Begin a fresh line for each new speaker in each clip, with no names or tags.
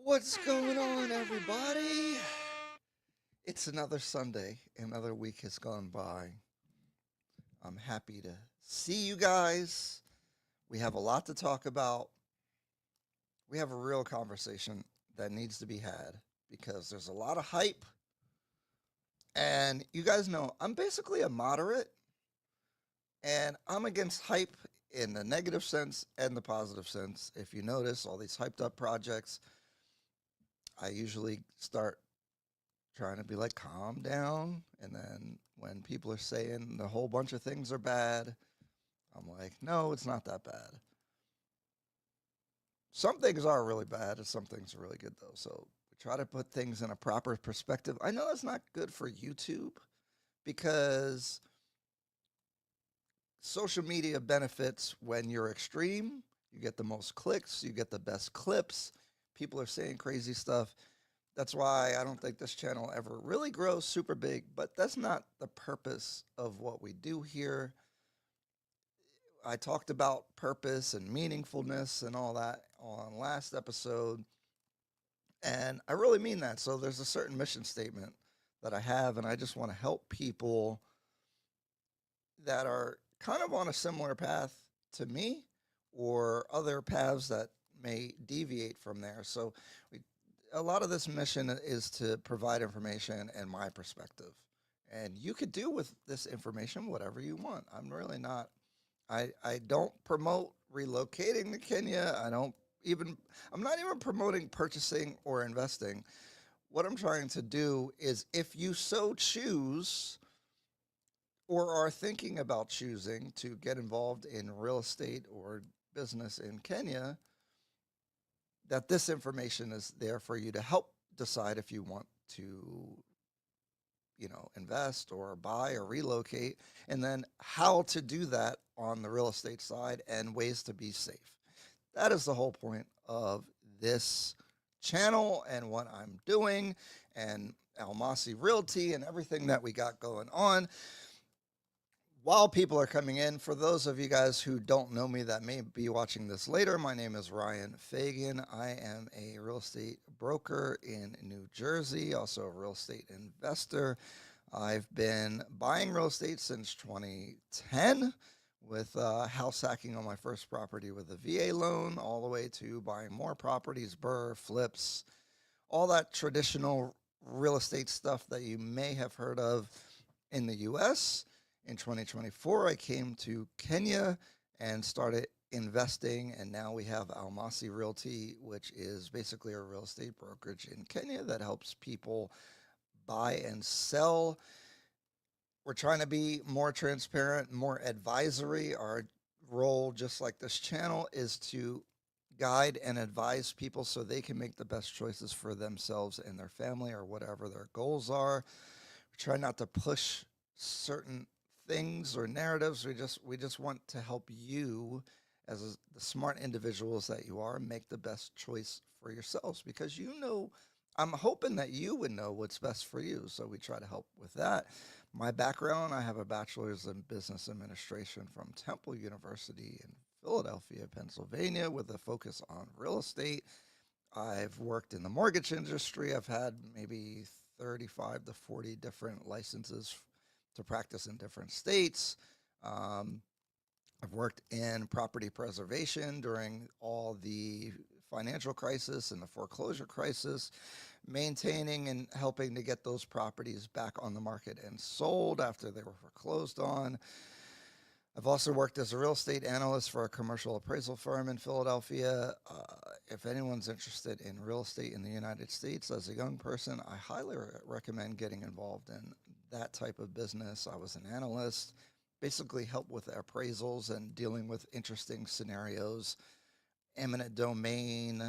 What's going on, everybody? It's another Sunday. Another week has gone by. I'm happy to see you guys. We have a lot to talk about. We have a real conversation that needs to be had because there's a lot of hype. And you guys know I'm basically a moderate, and I'm against hype in the negative sense and the positive sense. If you notice, all these hyped up projects, I usually start trying to be like, calm down. And then when people are saying the whole bunch of things are bad, I'm like, no, it's not that bad. Some things are really bad and some things are really good, though. So we try to put things in a proper perspective. I know that's not good for YouTube because social media benefits when you're extreme. You get the most clicks, you get the best clips. People are saying crazy stuff. That's why I don't think this channel ever really grows super big, but that's not the purpose of what we do here. I talked about purpose and meaningfulness and all that on last episode, and I really mean that. So there's a certain mission statement that I have, and I just want to help people that are kind of on a similar path to me or other paths that may deviate from there. So we a lot of this mission is to provide information and my perspective. And you could do with this information whatever you want. I'm really not, I don't promote relocating to Kenya. Even, I'm not even promoting purchasing or investing. What I'm trying to do is if you so choose or are thinking about choosing to get involved in real estate or business in Kenya, that this information is there for you to help decide if you want to, invest or buy or relocate, and then how to do that on the real estate side and ways to be safe. That is the whole point of this channel and what I'm doing and Almasi Realty and everything that we got going on. While people are coming in, for those of you guys who don't know me that may be watching this later, my name is Ryan Fagan. I am a real estate broker in New Jersey, also a real estate investor. I've been buying real estate since 2010 with house hacking on my first property with a VA loan, all the way to buying more properties, BRRRR, flips, all that traditional real estate stuff that you may have heard of in the US. In 2024, I came to Kenya and started investing, and now we have Almasi Realty, which is basically a real estate brokerage in Kenya that helps people buy and sell. We're trying to be more transparent, more advisory. Our role, just like this channel, is to guide and advise people so they can make the best choices for themselves and their family or whatever their goals are. We try not to push certain things or narratives. We just want to help you as the smart individuals that you are make the best choice for yourselves, because I'm hoping that you would know what's best for you. So we try to help with that. My background, I have a bachelor's in business administration from Temple University in Philadelphia, Pennsylvania, with a focus on real estate. I've worked in the mortgage industry. I've had maybe 35 to 40 different licenses to practice in different states. Um, I've worked in property preservation during all the financial crisis and the foreclosure crisis, maintaining and helping to get those properties back on the market and sold after they were foreclosed on. I've also worked as a real estate analyst for a commercial appraisal firm in Philadelphia. If anyone's interested in real estate in the United States as a young person, I highly recommend getting involved in that type of business. I was an analyst, basically help with appraisals and dealing with interesting scenarios, eminent domain,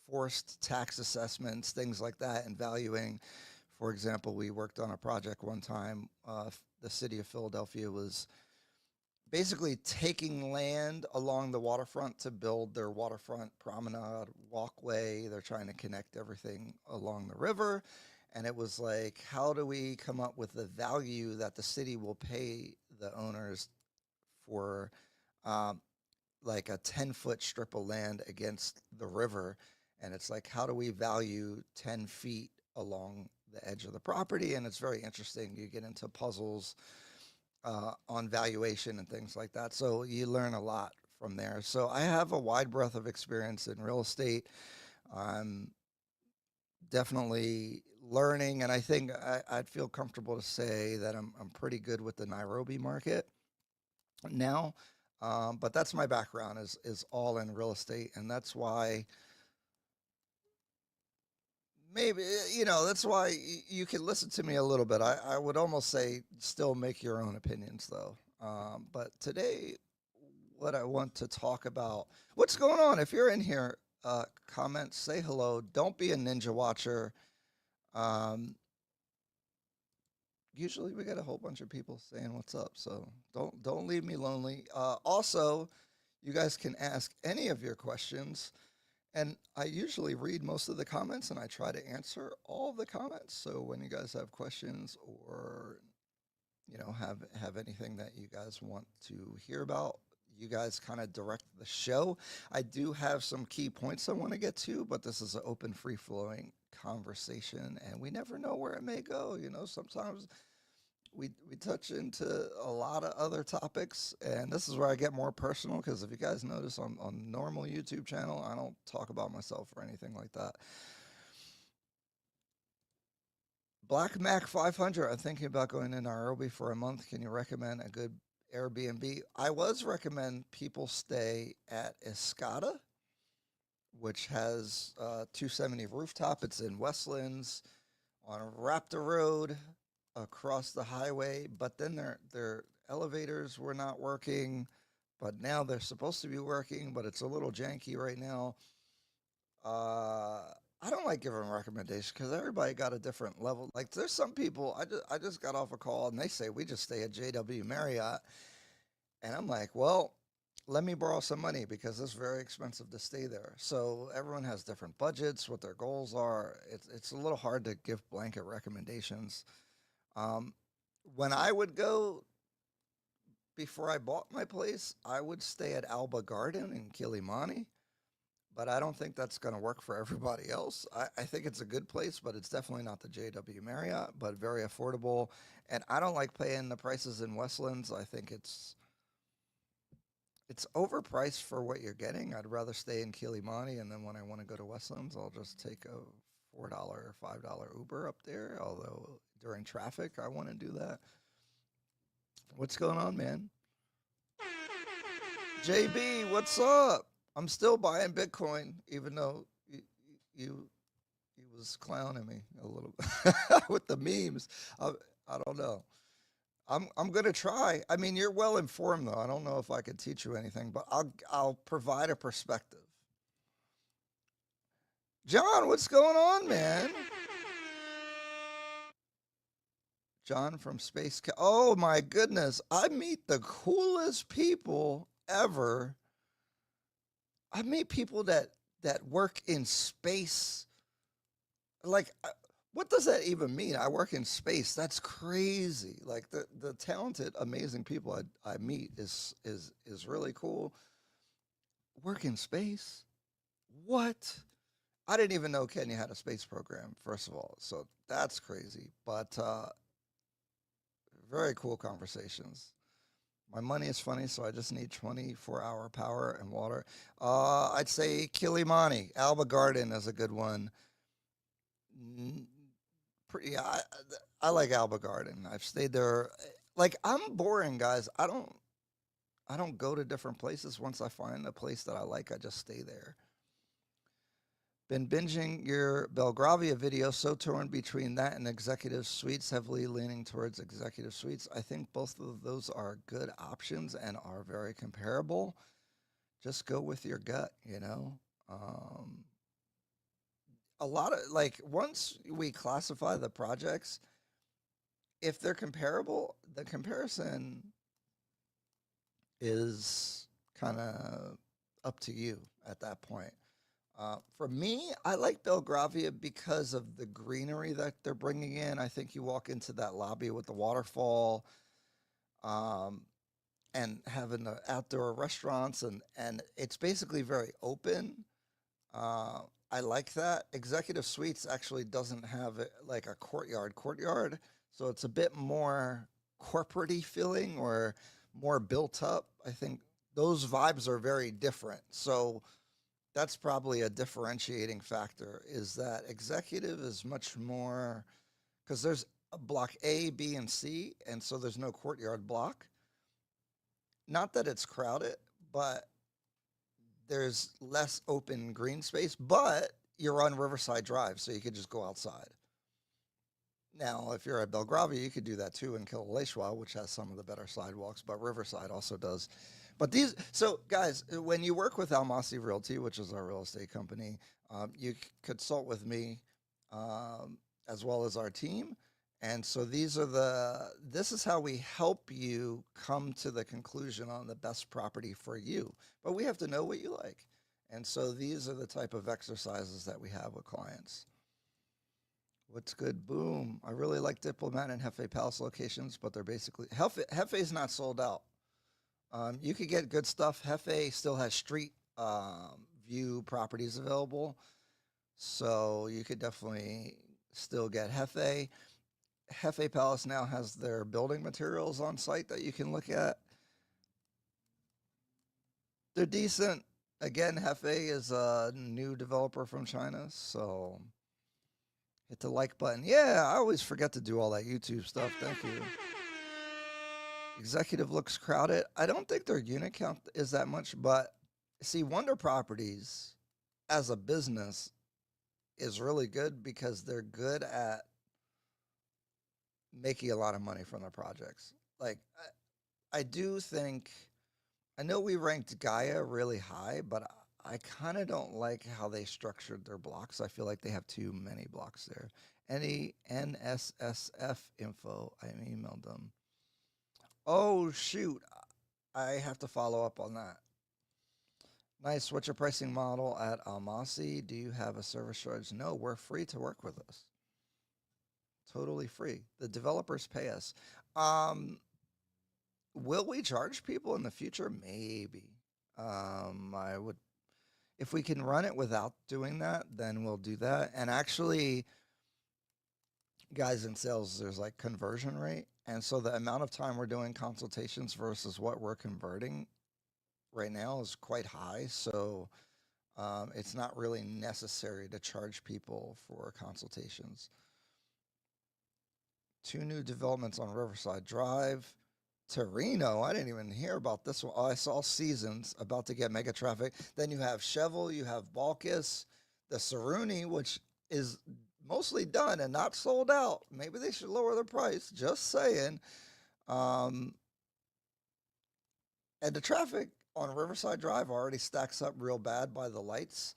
forced tax assessments, things like that, and valuing. For example, we worked on a project one time. The city of Philadelphia was basically taking land along the waterfront to build their waterfront promenade walkway. They're trying to connect everything along the river. And it was like, how do we come up with the value that the city will pay the owners for um, like a 10-foot strip of land against the river. And it's like, how do we value 10 feet along the edge of the property? And it's very interesting. You get into puzzles on valuation and things like that. So you learn a lot from there. So I have a wide breadth of experience in real estate. I'm definitely learning, and I think I'd feel comfortable to say that I'm pretty good with the Nairobi market now. But that's my background is all in real estate, and that's why maybe that's why you can listen to me a little bit. I would almost say still make your own opinions though. But today, what I want to talk about, what's going on? If you're in here, comment, say hello. Don't be a ninja watcher. Um, Usually we got a whole bunch of people saying what's up, so don't leave me lonely. Also, you guys can ask any of your questions, and I usually read most of the comments and I try to answer all of the comments. So when you guys have questions or have anything that you guys want to hear about, you guys kind of direct the show. I do have some key points I want to get to, but this is an open, free flowing conversation, and we never know where it may go. Sometimes we touch into a lot of other topics, and this is where I get more personal, because if you guys notice on normal YouTube channel, I don't talk about myself or anything like that. Black Mac 500, I'm thinking about going to Nairobi for a month. Can you recommend a good Airbnb? I was recommend people stay at Escada, which has 270 rooftop. It's in Westlands on Raptor Road across the highway, but then their elevators were not working, but now they're supposed to be working, but it's a little janky right now. I don't like giving recommendations because everybody got a different level. Like there's some people, I just got off a call and they say we just stay at JW Marriott, and I'm like, well, let me borrow some money because it's very expensive to stay there. So everyone has different budgets, what their goals are. It's a little hard to give blanket recommendations. Um, when I would go before I bought my place, I would stay at Alba Garden in Kilimani, but I don't think that's going to work for everybody else. I think it's a good place, but it's definitely not the JW Marriott, but very affordable. And I don't like paying the prices in Westlands. I think it's overpriced for what you're getting. I'd rather stay in Kilimani, and then when I want to go to Westlands, I'll just take a $4 or $5 Uber up there. Although during traffic, I want to do that. What's going on, man? JB, what's up? I'm still buying Bitcoin, even though you he was clowning me a little bit with the memes. I, I don't know. I'm gonna try. I mean, you're well informed though. I don't know if I could teach you anything, but I'll provide a perspective. John, what's going on, man? John from Space. Oh my goodness, I meet the coolest people ever. I meet people that work in space. Like, what does that even mean? I work in space. That's crazy. Like the talented, amazing people I meet is really cool. Work in space? What? I didn't even know Kenya had a space program, first of all. So that's crazy. But very cool conversations. My money is funny, so I just need 24-hour power and water. I'd say Kilimani, Alba Garden is a good one. N- Pretty, I like Alba Garden. I've stayed there. Like I'm boring, guys. I don't go to different places. Once I find a place that I like, I just stay there. Been binging your Belgravia video, so torn between that and executive suites, heavily leaning towards executive suites. I think both of those are good options and are very comparable. Just go with your gut. Um, a lot of like once we classify the projects, if they're comparable, the comparison is kind of up to you at that point. For me, I like Belgravia because of the greenery that they're bringing in. I think you walk into that lobby with the waterfall. Um, and having the outdoor restaurants, and it's basically very open. Uh, I like that. Executive Suites actually doesn't have like a courtyard, so it's a bit more corporate-y feeling or more built up. I think those vibes are very different. So that's probably a differentiating factor is that executive is much more because there's a block A, B, and C, and so there's no courtyard block. Not that it's crowded, but there's less open green space, but you're on Riverside Drive, so you could just go outside. Now, if you're at Belgravia, you could do that too in Kilauea, which has some of the better sidewalks, but Riverside also does. But these, so guys, when you work with Almasi Realty, which is our real estate company, you consult with me as well as our team. And so this is how we help you come to the conclusion on the best property for you. But we have to know what you like. And so these are the type of exercises that we have with clients. What's good? Boom. I really like Diplomat and Hefe Palace locations, but they're basically Hefe's not sold out. You could get good stuff. Hefe still has street view properties available, so you could definitely still get Hefe. Hefe Palace now has their building materials on site that you can look at. They're decent. Again, Hefe is a new developer from China, so hit the like button. Yeah, I always forget to do all that YouTube stuff. Thank you. Executive looks crowded. I don't think their unit count is that much, but see, Wonder Properties as a business is really good because they're good at making a lot of money from their projects. Like, I do think, I know we ranked Gaia really high, but I kind of don't like how they structured their blocks. I feel like they have too many blocks there. Any NSSF info, I emailed them. Oh, shoot. I have to follow up on that. Nice. What's your pricing model at Almasi? Do you have a service charge? No, we're free to work with us. Totally free. The developers pay us. Will we charge people in the future? Maybe. I would, if we can run it without doing that, then we'll do that. And actually, guys, in sales, there's like conversion rate. And so the amount of time we're doing consultations versus what we're converting right now is quite high. So it's not really necessary to charge people for consultations. 2 new developments on Riverside Drive. Torino, I didn't even hear about this one. Oh, I saw Seasons about to get mega traffic. Then you have Cheval, you have Balkis, the Saruni, which is mostly done and not sold out. Maybe they should lower the price. Just saying. And the traffic on Riverside Drive already stacks up real bad by the lights.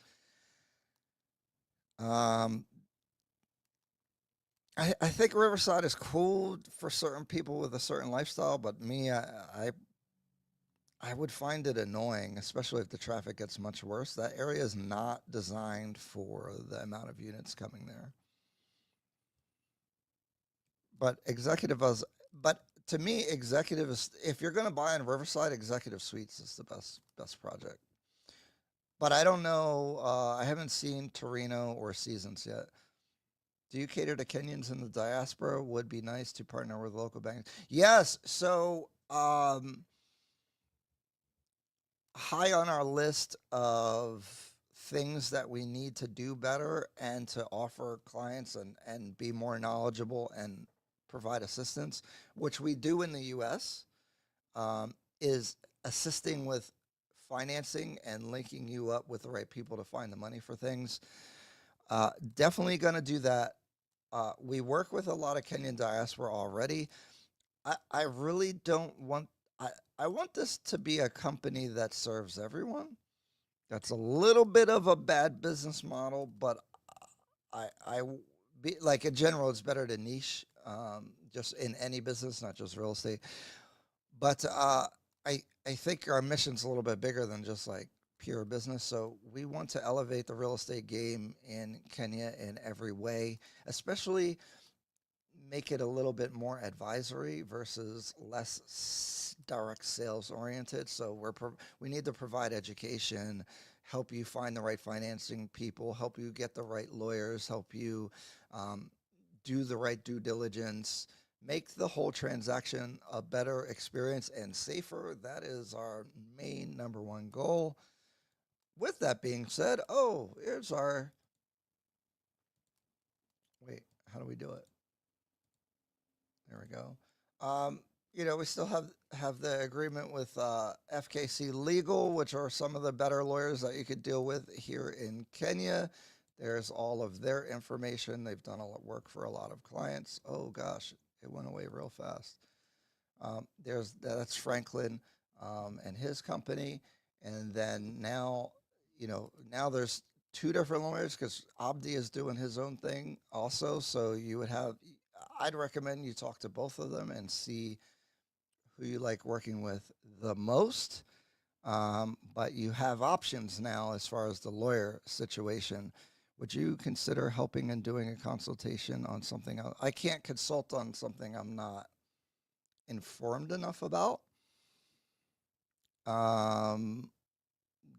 I think Riverside is cool for certain people with a certain lifestyle, but me, I would find it annoying, especially if the traffic gets much worse. That area is not designed for the amount of units coming there. But but to me, executive is, if you're going to buy in Riverside, Executive Suites is the best project. But I don't know. I haven't seen Torino or Seasons yet. Do you cater to Kenyans in the diaspora? Would be nice to partner with local banks. Yes. So high on our list of things that we need to do better and to offer clients and be more knowledgeable and provide assistance, which we do in the US, is assisting with financing and linking you up with the right people to find the money for things. Definitely going to do that. We work with a lot of Kenyan diaspora already. I really don't want, I want this to be a company that serves everyone. That's a little bit of a bad business model, but I be like in general, it's better to niche, just in any business, not just real estate. But I think our mission's a little bit bigger than just like pure business. So we want to elevate the real estate game in Kenya in every way, especially make it a little bit more advisory versus less direct sales oriented. So we need to provide education, help you find the right financing people, help you get the right lawyers, help you um, do the right due diligence, make the whole transaction a better experience and safer. That is our main number one goal. With that being said, oh, here's our wait. How do we do it? There we go. Um, we still have the agreement with FKC Legal, which are some of the better lawyers that you could deal with here in Kenya. There's all of their information. They've done a lot of work for a lot of clients. Oh gosh, it went away real fast. That's Franklin and his company, and then now there's two different lawyers because Abdi is doing his own thing also. So you would have, I'd recommend you talk to both of them and see who you like working with the most. But you have options now as far as the lawyer situation. Would you consider helping and doing a consultation on something else? I can't consult on something I'm not informed enough about. Um,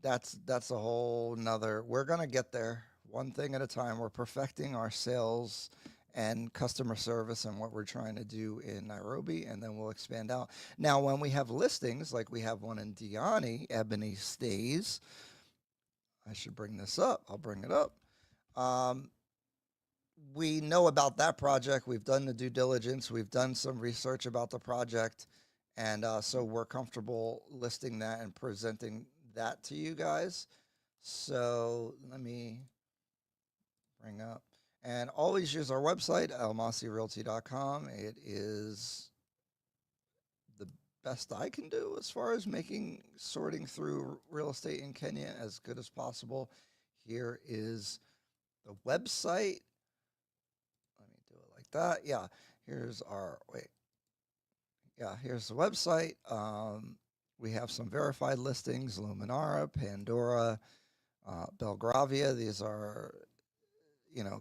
that's a whole nother. We're gonna get there one thing at a time. We're perfecting our sales and customer service and what we're trying to do in Nairobi, and then we'll expand out. Now, when we have listings, like we have one in Diani, Ebony Stays. I should bring this up. I'll bring it up. Um, we know about that project. We've done the due diligence. We've done some research about the project. And so we're comfortable listing that and presenting that to you guys. So let me bring up. And always use our website, almasirealty.com. It is the best I can do as far as sorting through real estate in Kenya as good as possible. Here is the website. Let me do it like that. Yeah, here's our, wait. Yeah, here's the website. We have some verified listings, Luminara, Pandora, Belgravia. These are,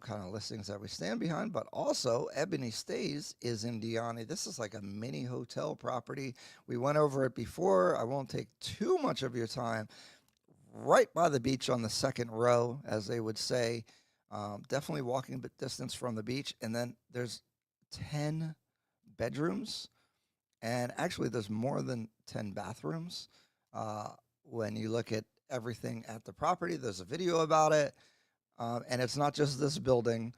kind of listings that we stand behind, but also Ebony Stays is in Diani. This is like a mini hotel property. We went over it before. I won't take too much of your time. Right by the beach on the second row, as they would say. Definitely walking distance from the beach. And then there's 10 bedrooms. And actually, there's more than 10 bathrooms. When you look at everything at the property, there's a video about it. And it's not just this building,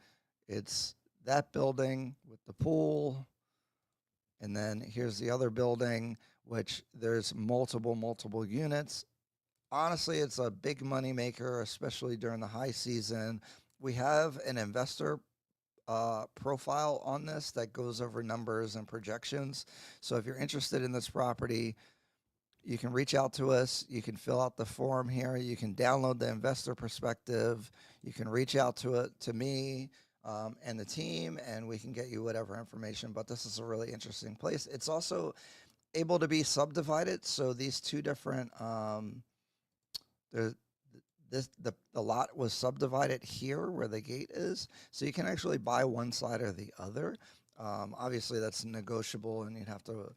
it's that building with the pool. And then here's the other building, which there's multiple units. Honestly, it's a big money maker, especially during the high season. We have an investor profile on this that goes over numbers and projections. So if you're interested in this property, you can reach out to us. You can fill out the form here. You can download the investor perspective. You can reach out to me and the team, and we can get you whatever information. But this is a really interesting place. It's also able to be subdivided. So these two different the lot was subdivided here where the gate is, so you can actually buy one side or the other. Obviously, that's negotiable, and you'd have to,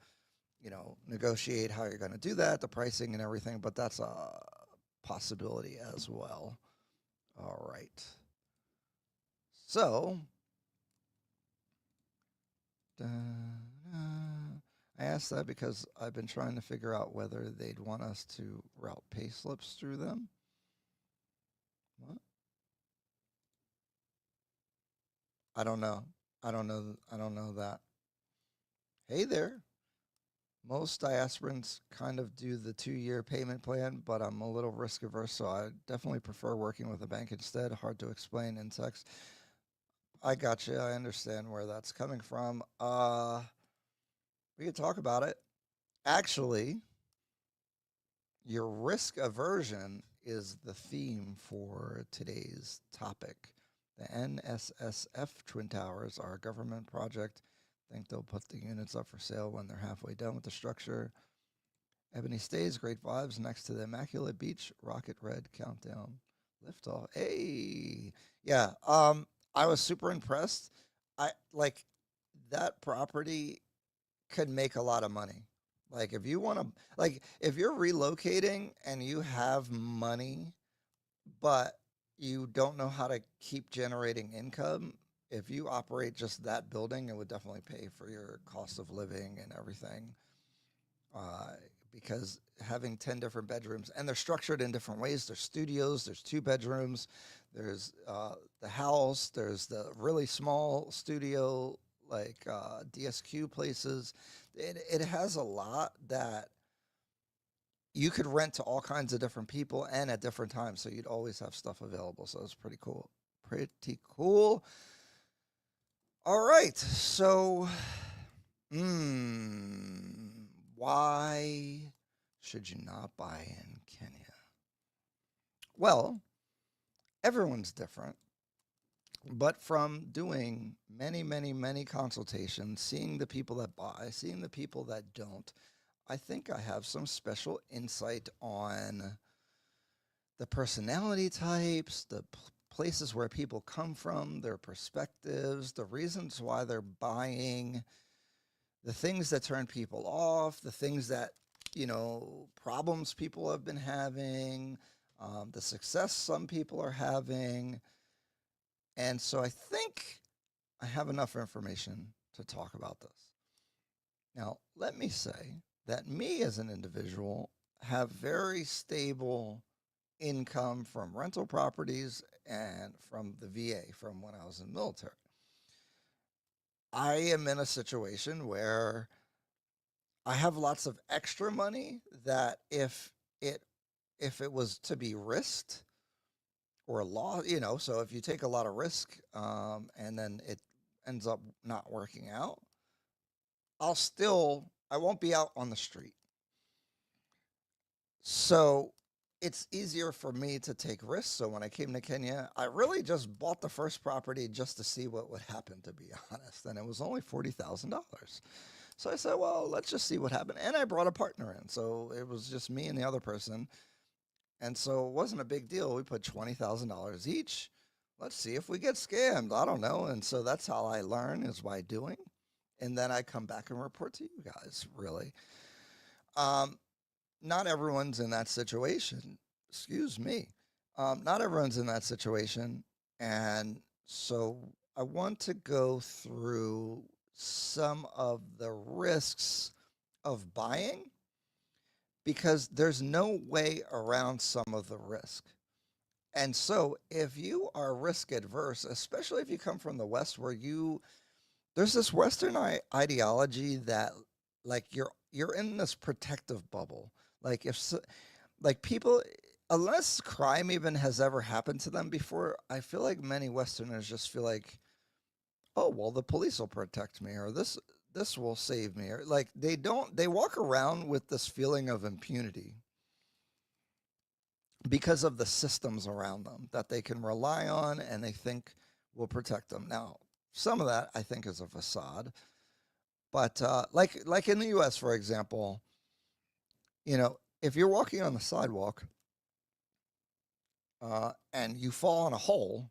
negotiate how you're going to do that, the pricing and everything. But that's a possibility as well. All right. So, I asked that because I've been trying to figure out whether they'd want us to route pay slips through them. What? I don't know. I don't know. I don't know that. Hey there. Most diasporans kind of do the 2-year payment plan, but I'm a little risk averse, so I definitely prefer working with a bank instead. Hard to explain in text. I got you. I understand where that's coming from. We could talk about it. Actually, your risk aversion is the theme for today's topic. The NSSF Twin Towers are a government project. I think they'll put the units up for sale when they're halfway done with the structure. Ebony Stays, great vibes next to the Immaculate Beach, Rocket Red Countdown, liftoff. Hey, yeah. I was super impressed. I like that property could make a lot of money. Like if you want to, like if you're relocating and you have money, but you don't know how to keep generating income, if you operate just that building, it would definitely pay for your cost of living and everything. Uh, because having 10 different bedrooms, and they're structured in different ways. There's studios, there's 2 bedrooms, there's the house, there's the really small studio, like DSQ places. It has a lot that you could rent to all kinds of different people and at different times. So you'd always have stuff available. So it's pretty cool. Pretty cool. All right. So, why should you not buy in Kenya? Well, everyone's different. But from doing many, many, many consultations, seeing the people that buy, seeing the people that don't, I think I have some special insight on the personality types, the places where people come from, their perspectives, the reasons why they're buying, the things that turn people off, the things that, problems people have been having, the success some people are having. And so I think I have enough information to talk about this. Now, let me say that me as an individual have very stable income from rental properties and from the VA from when I was in the military. I am in a situation where I have lots of extra money that if it was to be risked or a law, so if you take a lot of risk and then it ends up not working out, I won't be out on the street. So it's easier for me to take risks. So when I came to Kenya, I really just bought the first property just to see what would happen, to be honest. And it was only $40,000. So I said, well, let's just see what happened. And I brought a partner in. So it was just me and the other person. And so it wasn't a big deal. We put $20,000 each. Let's see if we get scammed. I don't know. And so that's how I learn, is by doing. And then I come back and report to you guys, really. Not everyone's in that situation. Excuse me. Not everyone's in that situation. And so I want to go through some of the risks of buying, because there's no way around some of the risk. And so if you are risk adverse, especially if you come from the West, where there's this Western ideology that, like, you're in this protective bubble. Like like people, unless crime even has ever happened to them before, I feel like many Westerners just feel like, oh, well, the police will protect me, or this will save me, or like they walk around with this feeling of impunity because of the systems around them that they can rely on and they think will protect them. Now, some of that I think is a facade, but like in the U.S., for example, if you're walking on the sidewalk and you fall in a hole,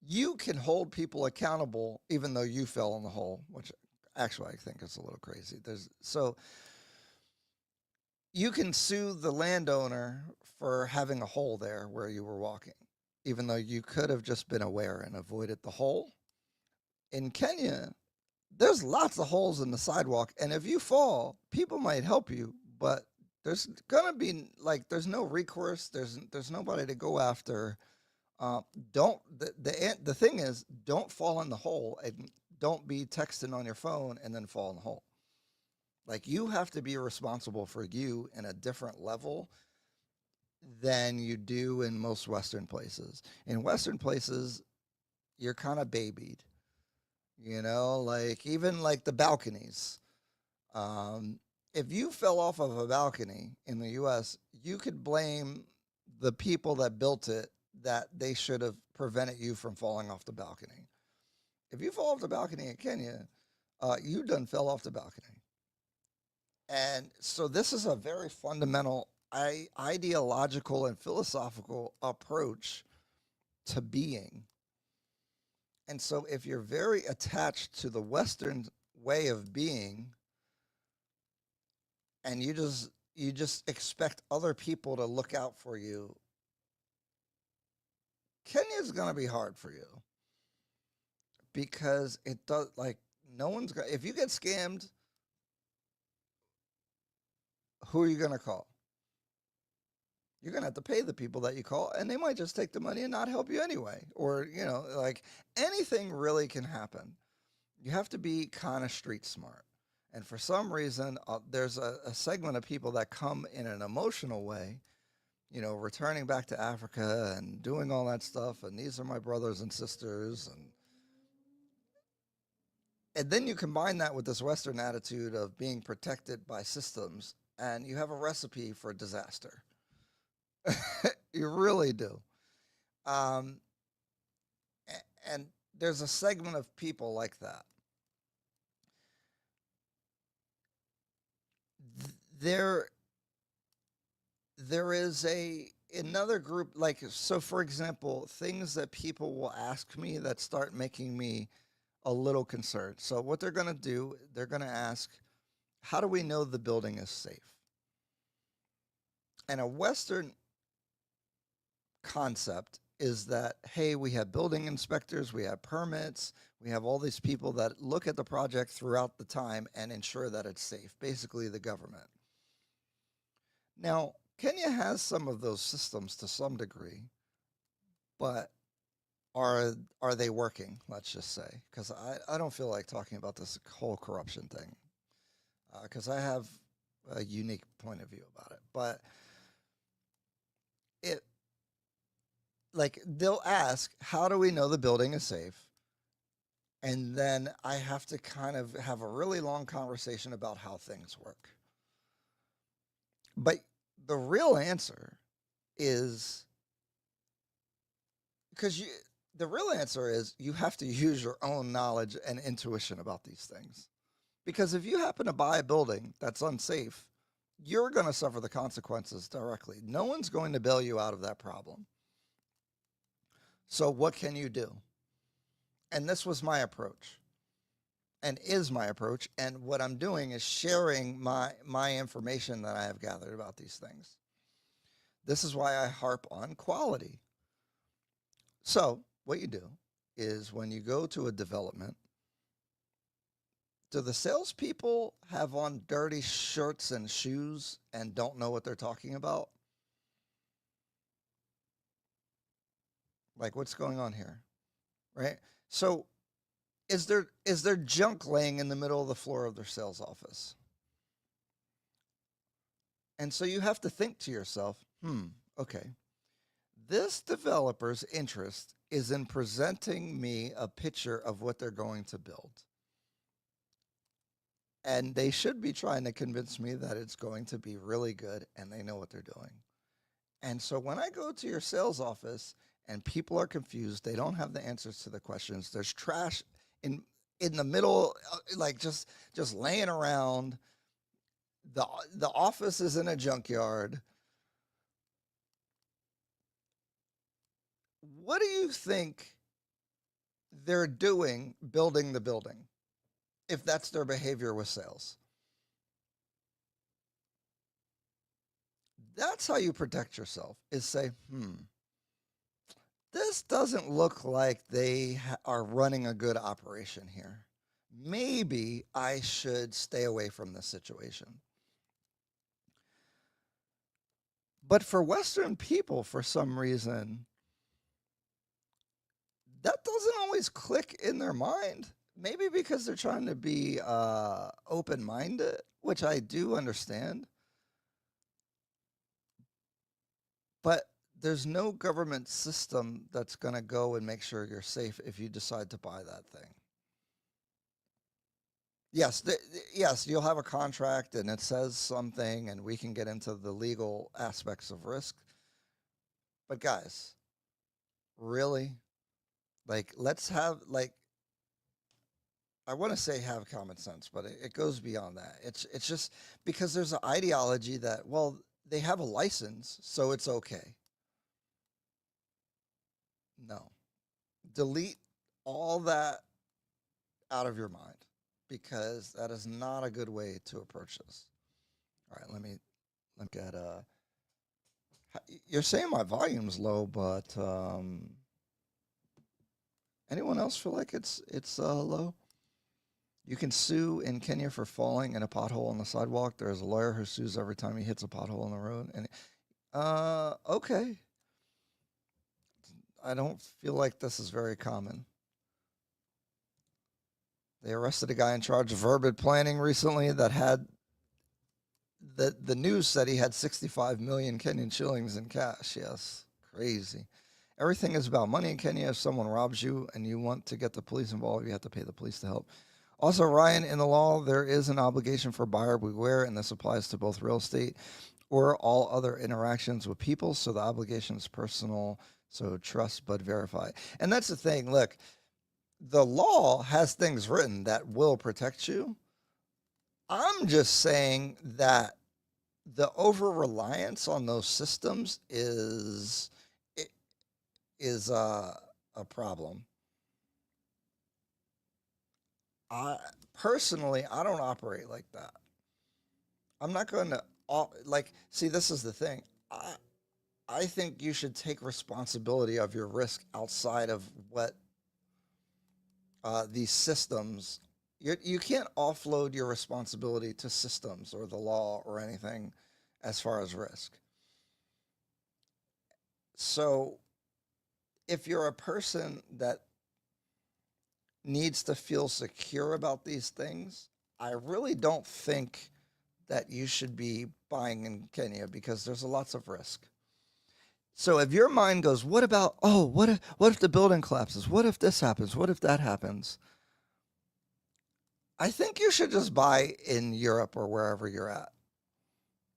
you can hold people accountable even though you fell in the hole, which actually I think is a little crazy. So you can sue the landowner for having a hole there where you were walking, even though you could have just been aware and avoided the hole. In Kenya, there's lots of holes in the sidewalk, and if you fall, people might help you, but there's gonna be, like, there's no recourse. There's nobody to go after. Don't the thing is, don't fall in the hole, and don't be texting on your phone and then fall in the hole. Like, you have to be responsible for you in a different level than you do in most Western places. In Western places, you're kind of babied, like even like the balconies. If you fell off of a balcony in the US, you could blame the people that built it, that they should have prevented you from falling off the balcony. If you fall off the balcony in Kenya, you done fell off the balcony. And so this is a very fundamental ideological and philosophical approach to being. And so if you're very attached to the Western way of being, and you just expect other people to look out for you, Kenya's going to be hard for you, because it does, like, no one's going to, if you get scammed, who are you going to call? You're going to have to pay the people that you call, and they might just take the money and not help you anyway. Or, like, anything really can happen. You have to be kind of street smart. And for some reason, there's a segment of people that come in an emotional way, returning back to Africa and doing all that stuff. And these are my brothers and sisters. And then you combine that with this Western attitude of being protected by systems, and you have a recipe for disaster. You really do. Um, and there's a segment of people like that. There is another group, like, so for example, things that people will ask me that start making me a little concerned. So what they're going to do, they're going to ask, how do we know the building is safe? And a Western concept is that, hey, we have building inspectors, we have permits, we have all these people that look at the project throughout the time and ensure that it's safe, basically the government. Now, Kenya has some of those systems to some degree, but are they working, let's just say? Because I don't feel like talking about this whole corruption thing, because I have a unique point of view about it. But it, like, they'll ask, how do we know the building is safe? And then I have to kind of have a really long conversation about how things work. But the real answer is, the real answer is you have to use your own knowledge and intuition about these things. Because if you happen to buy a building that's unsafe, you're going to suffer the consequences directly. No one's going to bail you out of that problem. So what can you do? And this was my approach, and is my approach. And what I'm doing is sharing my information that I have gathered about these things. This is why I harp on quality. So what you do is, when you go to a development, do the salespeople have on dirty shirts and shoes and don't know what they're talking about? Like, what's going on here, right? So is there junk laying in the middle of the floor of their sales office? And so you have to think to yourself, okay, this developer's interest is in presenting me a picture of what they're going to build. And they should be trying to convince me that it's going to be really good and they know what they're doing. And so when I go to your sales office and people are confused, they don't have the answers to the questions, there's trash in the middle, like just laying around. The office is in a junkyard. What do you think they're doing building the building, if that's their behavior with sales? That's how you protect yourself, is say, this doesn't look like they are running a good operation here. Maybe I should stay away from this situation. But for Western people, for some reason, that doesn't always click in their mind. Maybe because they're trying to be open-minded, which I do understand. But there's no government system that's going to go and make sure you're safe if you decide to buy that thing. Yes, yes, you'll have a contract and it says something, and we can get into the legal aspects of risk. But guys, really, like, let's have, like, I want to say have common sense, but it goes beyond that. It's just because there's an ideology that, well, they have a license, so it's okay. No. Delete all that out of your mind because that is not a good way to approach this. All right, let me get you're saying my volume's low, but anyone else feel like it's low? You can sue in Kenya for falling in a pothole on the sidewalk. There's a lawyer who sues every time he hits a pothole on the road. And okay, I don't feel like this is very common. They arrested a guy in charge of urban planning recently that had the news said he had 65 million Kenyan shillings in cash. Yes, crazy. Everything is about money in Kenya. If someone robs you and you want to get the police involved, you have to pay the police to help. Also, Ryan, in the law, there is an obligation for buyer beware, and this applies to both real estate or all other interactions with people. So the obligation is personal. So trust but verify. And that's the thing. Look, the law has things written that will protect you. I'm just saying that the over reliance on those systems is a problem. I personally, I don't operate like that. I'm not going to like see. This is the thing. I think you should take responsibility of your risk outside of what these systems. You can't offload your responsibility to systems or the law or anything as far as risk. So if you're a person that needs to feel secure about these things, I really don't think that you should be buying in Kenya because there's lots of risk. So if your mind goes, what about, oh, what if the building collapses? What if this happens? What if that happens? I think you should just buy in Europe or wherever you're at,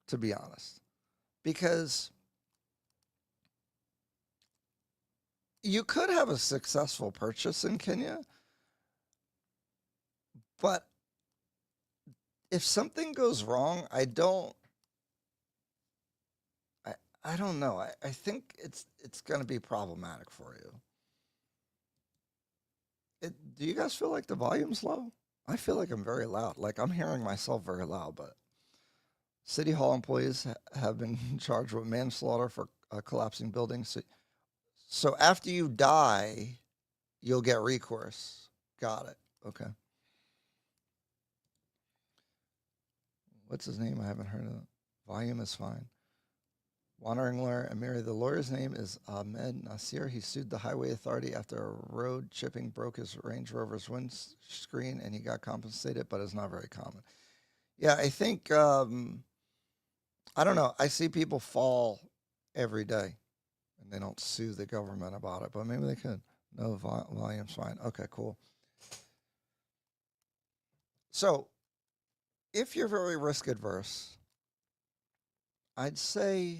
to be honest. Because you could have a successful purchase in Kenya, but if something goes wrong, I don't know. I think it's going to be problematic for you. Do you guys feel like the volume's low? I feel like I'm very loud. Like I'm hearing myself very loud, but City Hall employees have been charged with manslaughter for collapsing buildings. So after you die, you'll get recourse. Got it. Okay. What's his name? I haven't heard of it. Volume is fine. Wandering lawyer Amiri. The lawyer's name is Ahmed Nasir. He sued the highway authority after a road chipping broke his Range Rover's windscreen, and he got compensated, but it's not very common. Yeah, I think I don't know. I see people fall every day, and they don't sue the government about it, but maybe they could. No, volume's fine. Okay, cool. So, if you're very risk adverse, I'd say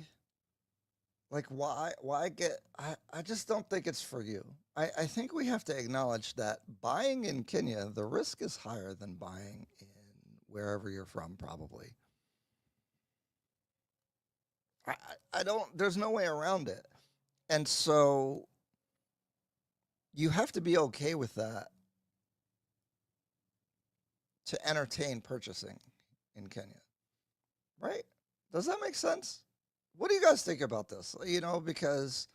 like why get I just don't think it's for you. I think we have to acknowledge that buying in Kenya, the risk is higher than buying in wherever you're from, probably. I, I don't there's no way around it. And so you have to be okay with that to entertain purchasing in Kenya. Right? Does that make sense? What do you guys think about this? Because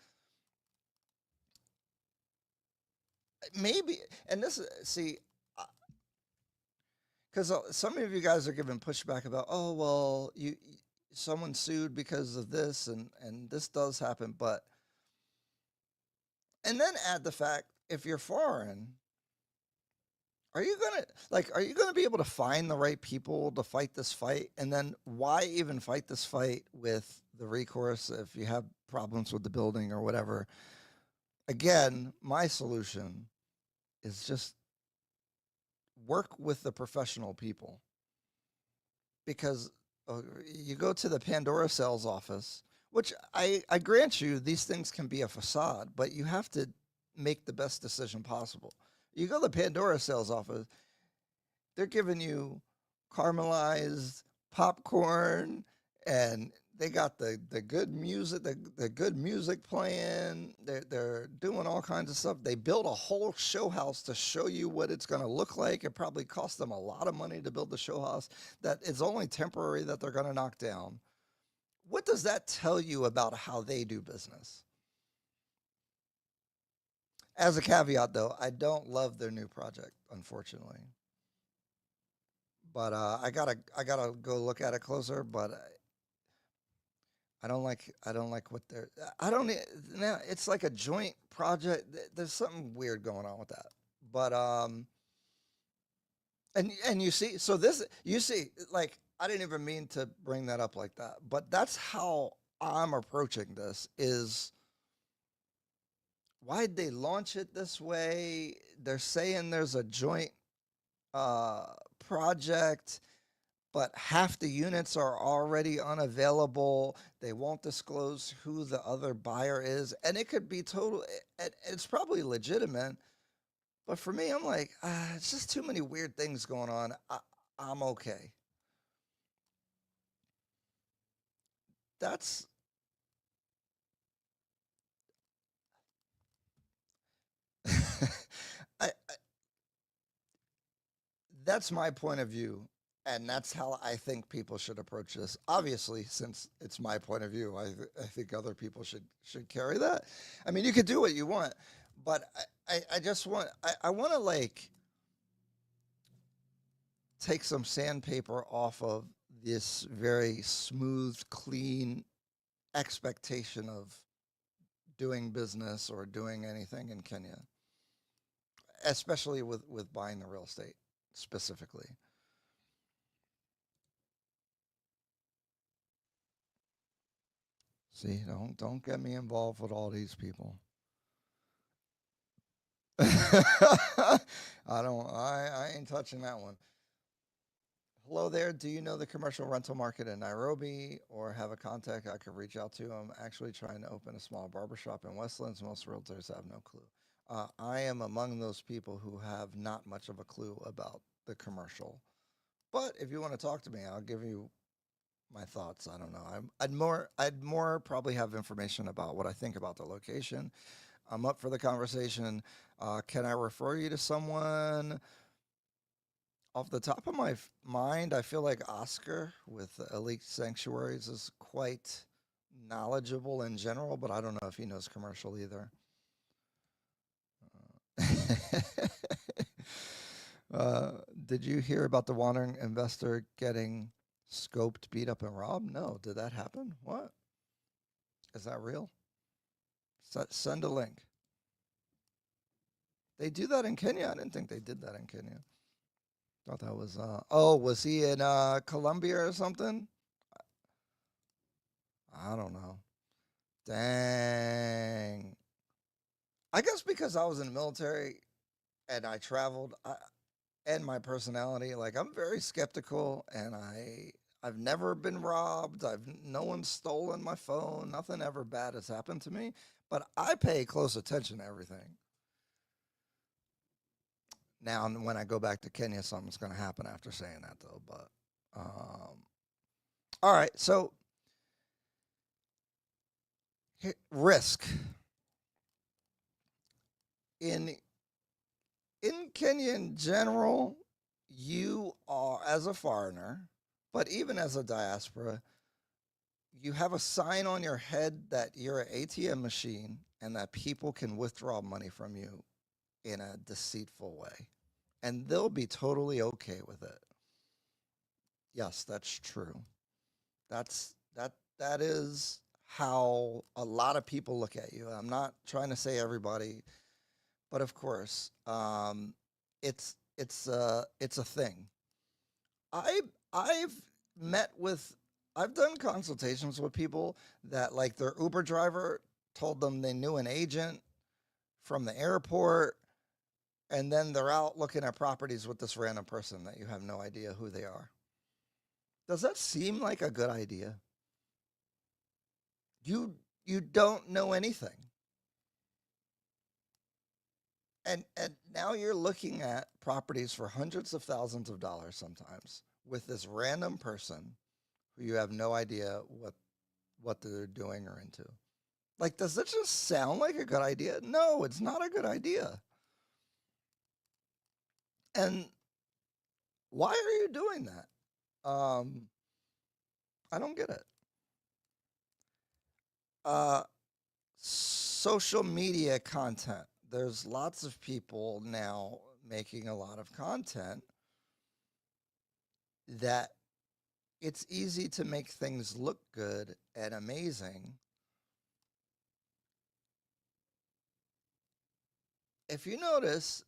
maybe, and this is, see, because some of you guys are giving pushback about, oh, well, someone sued because of this, and this does happen, and then add the fact, if you're foreign, are you gonna be able to find the right people to fight this fight? And then why even fight this fight with the recourse if you have problems with the building or whatever? Again, my solution is just work with the professional people because you go to the Pandora sales office, which I grant you these things can be a facade, but you have to make the best decision possible. You go to the Pandora sales office, they're giving you caramelized popcorn and they got the good music, the good music playing. They're doing doing all kinds of stuff. They build a whole show house to show you what it's going to look like. It probably cost them a lot of money to build the show house that is only temporary that they're going to knock down. What does that tell you about how they do business? As a caveat, though, I don't love their new project, unfortunately. But I gotta go look at it closer. But I don't like what they're. I don't e- now. It's like a joint project. There's something weird going on with that. But and you see, so this you see, like I didn't even mean to bring that up like that, but that's how I'm approaching this. Is why'd they launch it this way? They're saying there's a joint uh, project, but half the units are already unavailable. They won't disclose who the other buyer is, and it could be total. It's probably legitimate, but for me, I'm like, it's just too many weird things going on. I'm okay. That's I, that's my point of view, and that's how I think people should approach this. Obviously, since it's my point of view, I think other people should carry that. I mean, you could do what you want, but I just want I want to like take some sandpaper off of this very smooth, clean expectation of doing business or doing anything in Kenya, especially with buying the real estate specifically. See, don't get me involved with all these people. I don't. I ain't touching that one. Hello there. Do you know the commercial rental market in Nairobi or have a contact I could reach out to? I'm actually trying to open a small barbershop in Westlands. Most realtors have no clue. I am among those people who have not much of a clue about the commercial. But if you want to talk to me, I'll give you my thoughts. I don't know. I'd more probably have information about what I think about the location. I'm up for the conversation. Can I refer you to someone? Off the top of my mind, I feel like Oscar with Elite Sanctuaries is quite knowledgeable in general, but I don't know if he knows commercial either. uh, did you hear about the wandering investor getting scoped, beat up, and robbed? No. Did that happen? What? Is that real? Send a link. They do that in Kenya? I didn't think they did that in Kenya. Thought that was oh, was he in Colombia or something? I don't know. Dang. I guess because I was in the military and I traveled and my personality, like I'm very skeptical and I've never been robbed. I've no one's stolen my phone. Nothing ever bad has happened to me, but I pay close attention to everything. Now, when I go back to Kenya, something's going to happen after saying that, though. But all right, so risk in Kenya in general, you are as a foreigner, but even as a diaspora, you have a sign on your head that you're an ATM machine and that people can withdraw money from you in a deceitful way, and they'll be totally okay with it. Yes, that's true. That is how a lot of people look at you. I'm not trying to say everybody, but of course, it's a thing. I I've met with I've done consultations with people that like their Uber driver told them they knew an agent from the airport, and then they're out looking at properties with this random person that you have no idea who they are. Does that seem like a good idea? You don't know anything. And now you're looking at properties for hundreds of thousands of dollars sometimes with this random person who you have no idea what they're doing or into. Like, does it just sound like a good idea? No, it's not a good idea. And why are you doing that? I don't get it. Uh, Social media content. There's lots of people now making a lot of content that it's easy to make things look good and amazing. If you notice,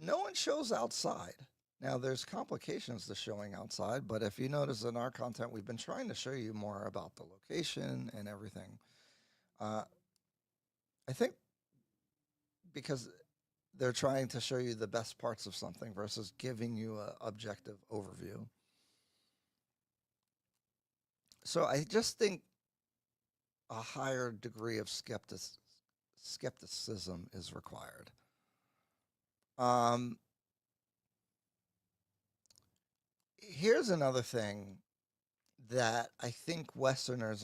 no one shows outside. Now, there's complications to showing outside, but if you notice in our content, we've been trying to show you more about the location and everything. Uh, I think because they're trying to show you the best parts of something versus giving you an objective overview. So I just think a higher degree of skepticism is required. Um, Here's another thing that I think Westerners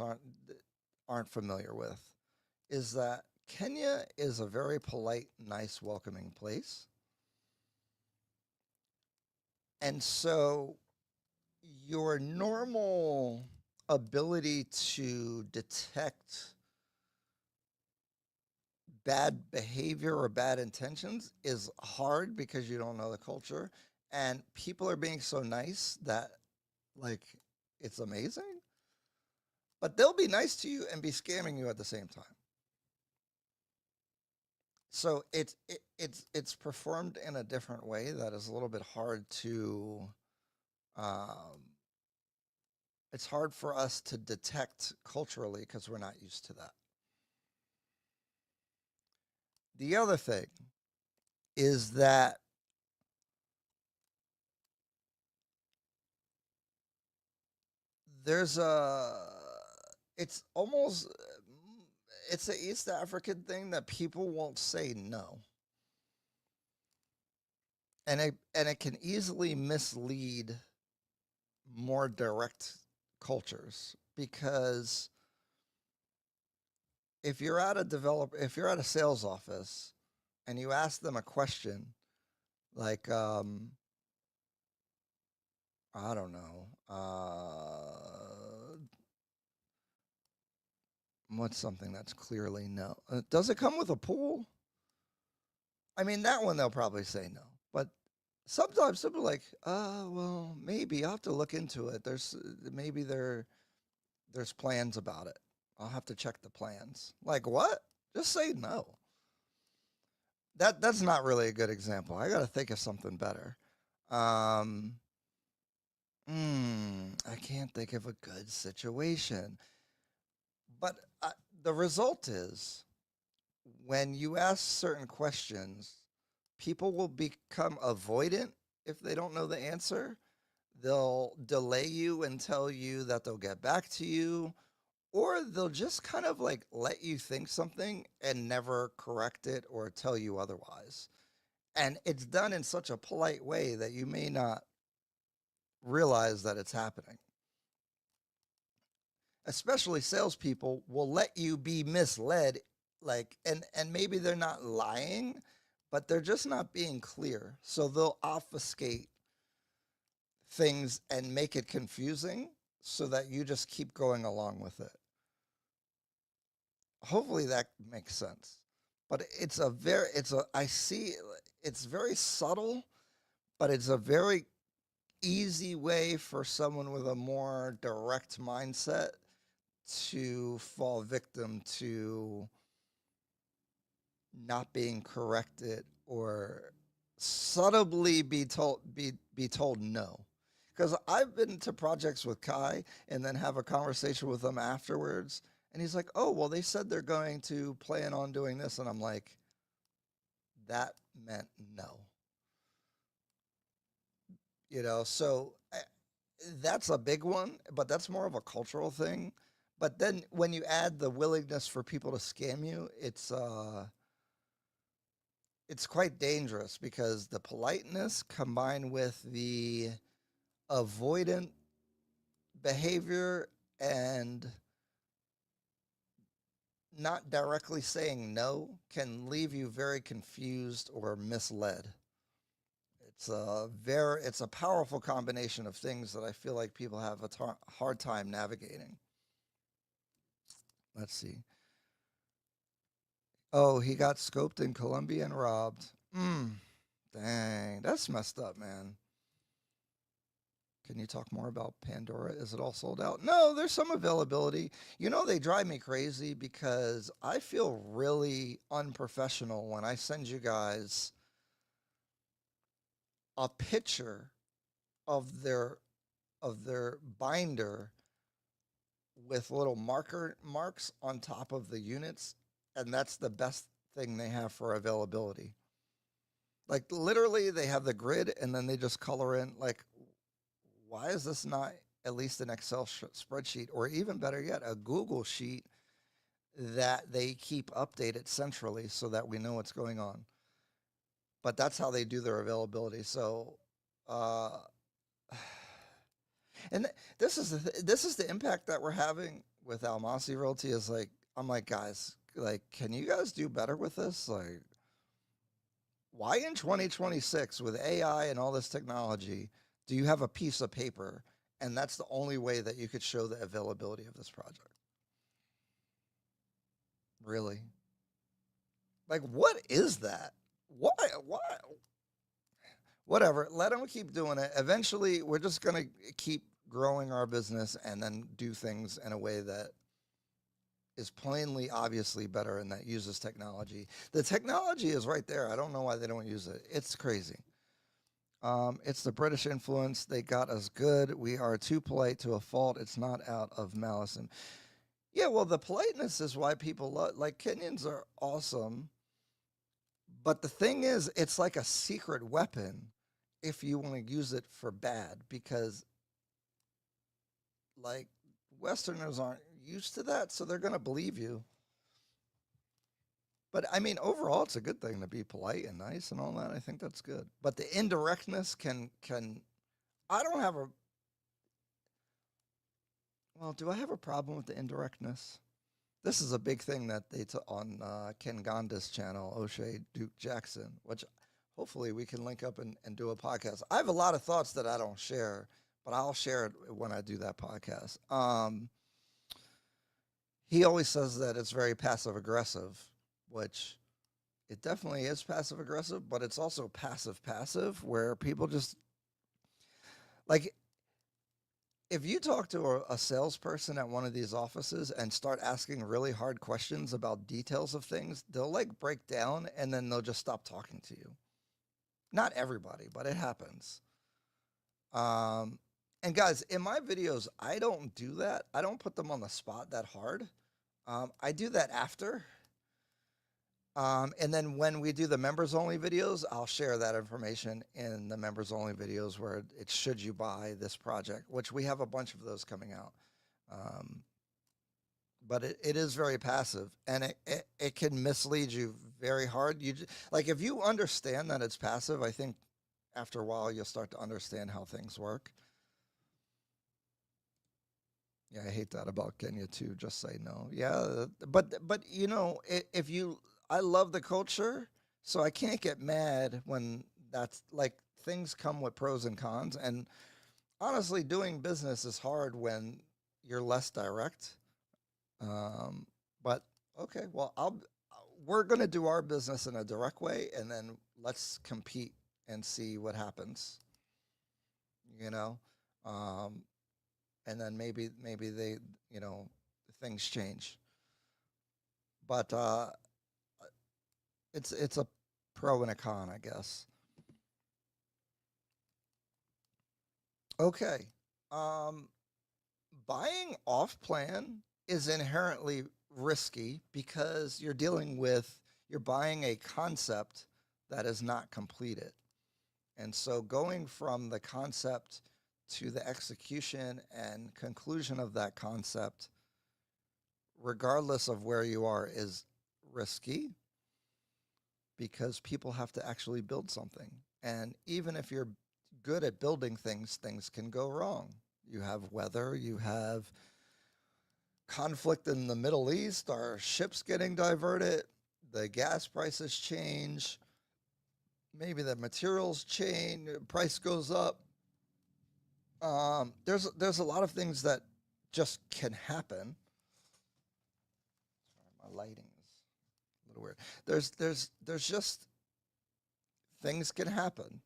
aren't familiar with is that Kenya is a very polite, nice, welcoming place. And so your normal ability to detect bad behavior or bad intentions is hard because you don't know the culture. And people are being so nice that, like, it's amazing. But they'll be nice to you and be scamming you at the same time. So it's performed in a different way that is a little bit hard to um, it's hard for us to detect culturally because we're not used to that. The other thing is that there's a it's almost it's a East African thing that people won't say no. And it can easily mislead more direct cultures because if you're at a sales office and you ask them a question like I don't know, what's something that's clearly no? Does it come with a pool? I mean, that one they'll probably say no. But sometimes people are like, well, maybe I'll have to look into it. Maybe there's plans about it. I'll have to check the plans. Like what? Just say no. That's not really a good example. I got to think of something better. Um, I can't think of a good situation. But the result is when you ask certain questions, people will become avoidant if they don't know the answer. They'll delay you and tell you that they'll get back to you, or they'll just kind of like let you think something and never correct it or tell you otherwise. And it's done in such a polite way that you may not realize that it's happening. Especially salespeople will let you be misled, like, and maybe they're not lying, but they're just not being clear. So they'll obfuscate things and make it confusing so that you just keep going along with it. Hopefully that makes sense. But it's very subtle, but it's a very easy way for someone with a more direct mindset to fall victim to not being corrected or subtly be told no. Because I've been to projects with Kai and then have a conversation with him afterwards, and he's like, "Oh, well, they said they're going to plan on doing this," and I'm like, "That meant no." So that's a big one, but that's more of a cultural thing. But then when you add the willingness for people to scam you, it's quite dangerous because the politeness combined with the avoidant behavior and not directly saying no can leave you very confused or misled. It's a powerful combination of things that I feel like people have a hard time navigating. Let's see. Oh, he got scoped in Colombia and robbed. Dang, that's messed up, man. Can you talk more about Pandora? Is it all sold out? No, there's some availability. You know, they drive me crazy because I feel really unprofessional when I send you guys a picture of their binder with little marks on top of the units, and that's the best thing they have for availability. Like literally, they have the grid, and then they just color in. Like, why is this not at least an Excel spreadsheet, or even better yet, a Google sheet that they keep updated centrally so that we know what's going on? But that's how they do their availability. So, uh, and this is the impact that we're having with Almasi Realty. Is like, I'm like, guys, like, can you guys do better with this? Like, why in 2026 with AI and all this technology do you have a piece of paper and that's the only way that you could show the availability of this project? Really? Like, what is that? Why? Why? Whatever. Let them keep doing it. Eventually, we're just going to keep growing our business and then do things in a way that is plainly, obviously better and that uses technology. The technology is right there. I don't know why they don't use it. It's crazy. It's the British influence. They got us good. We are too polite to a fault. It's not out of malice. And yeah, well, the politeness is why people love, like, Kenyans are awesome. But the thing is, it's like a secret weapon if you want to use it for bad, because like Westerners aren't used to that, so they're going to believe you. But I mean, overall, it's a good thing to be polite and nice and all that. I think that's good. But the indirectness can. I don't have a. Well, do I have a problem with the indirectness? This is a big thing that they took on Ken Gonda's channel, O'Shea Duke Jackson, which hopefully we can link up and do a podcast. I have a lot of thoughts that I don't share, but I'll share it when I do that podcast. He always says that it's very passive aggressive, which it definitely is passive aggressive, but it's also passive passive, where people just like, if you talk to a salesperson at one of these offices and start asking really hard questions about details of things, they'll like break down and then they'll just stop talking to you. Not everybody, but it happens. And guys, in my videos, I don't do that. I don't put them on the spot that hard. I do that after. And then when we do the members only videos, I'll share that information in the members only videos where it's should you buy this project, which we have a bunch of those coming out. But it is very passive, and it can mislead you very hard. Like, if you understand that it's passive, I think after a while you'll start to understand how things work. Yeah, I hate that about Kenya too. Just say no. Yeah, but you know, if you, I love the culture, so I can't get mad when that's like, things come with pros and cons. And honestly, doing business is hard when you're less direct. But okay, well, we're gonna do our business in a direct way, and then let's compete and see what happens. You know. Um, and then maybe they, you know, things change. But it's a pro and a con, I guess. Okay, um, buying off plan is inherently risky because you're buying a concept that is not completed, and so going from the concept to the execution and conclusion of that concept, regardless of where you are, is risky because people have to actually build something. And even if you're good at building things, things can go wrong. You have weather, you have conflict in the Middle East, our ships getting diverted, the gas prices change, maybe the materials change, price goes up. There's a lot of things that just can happen. Sorry, my lighting is a little weird. There's just things can happen.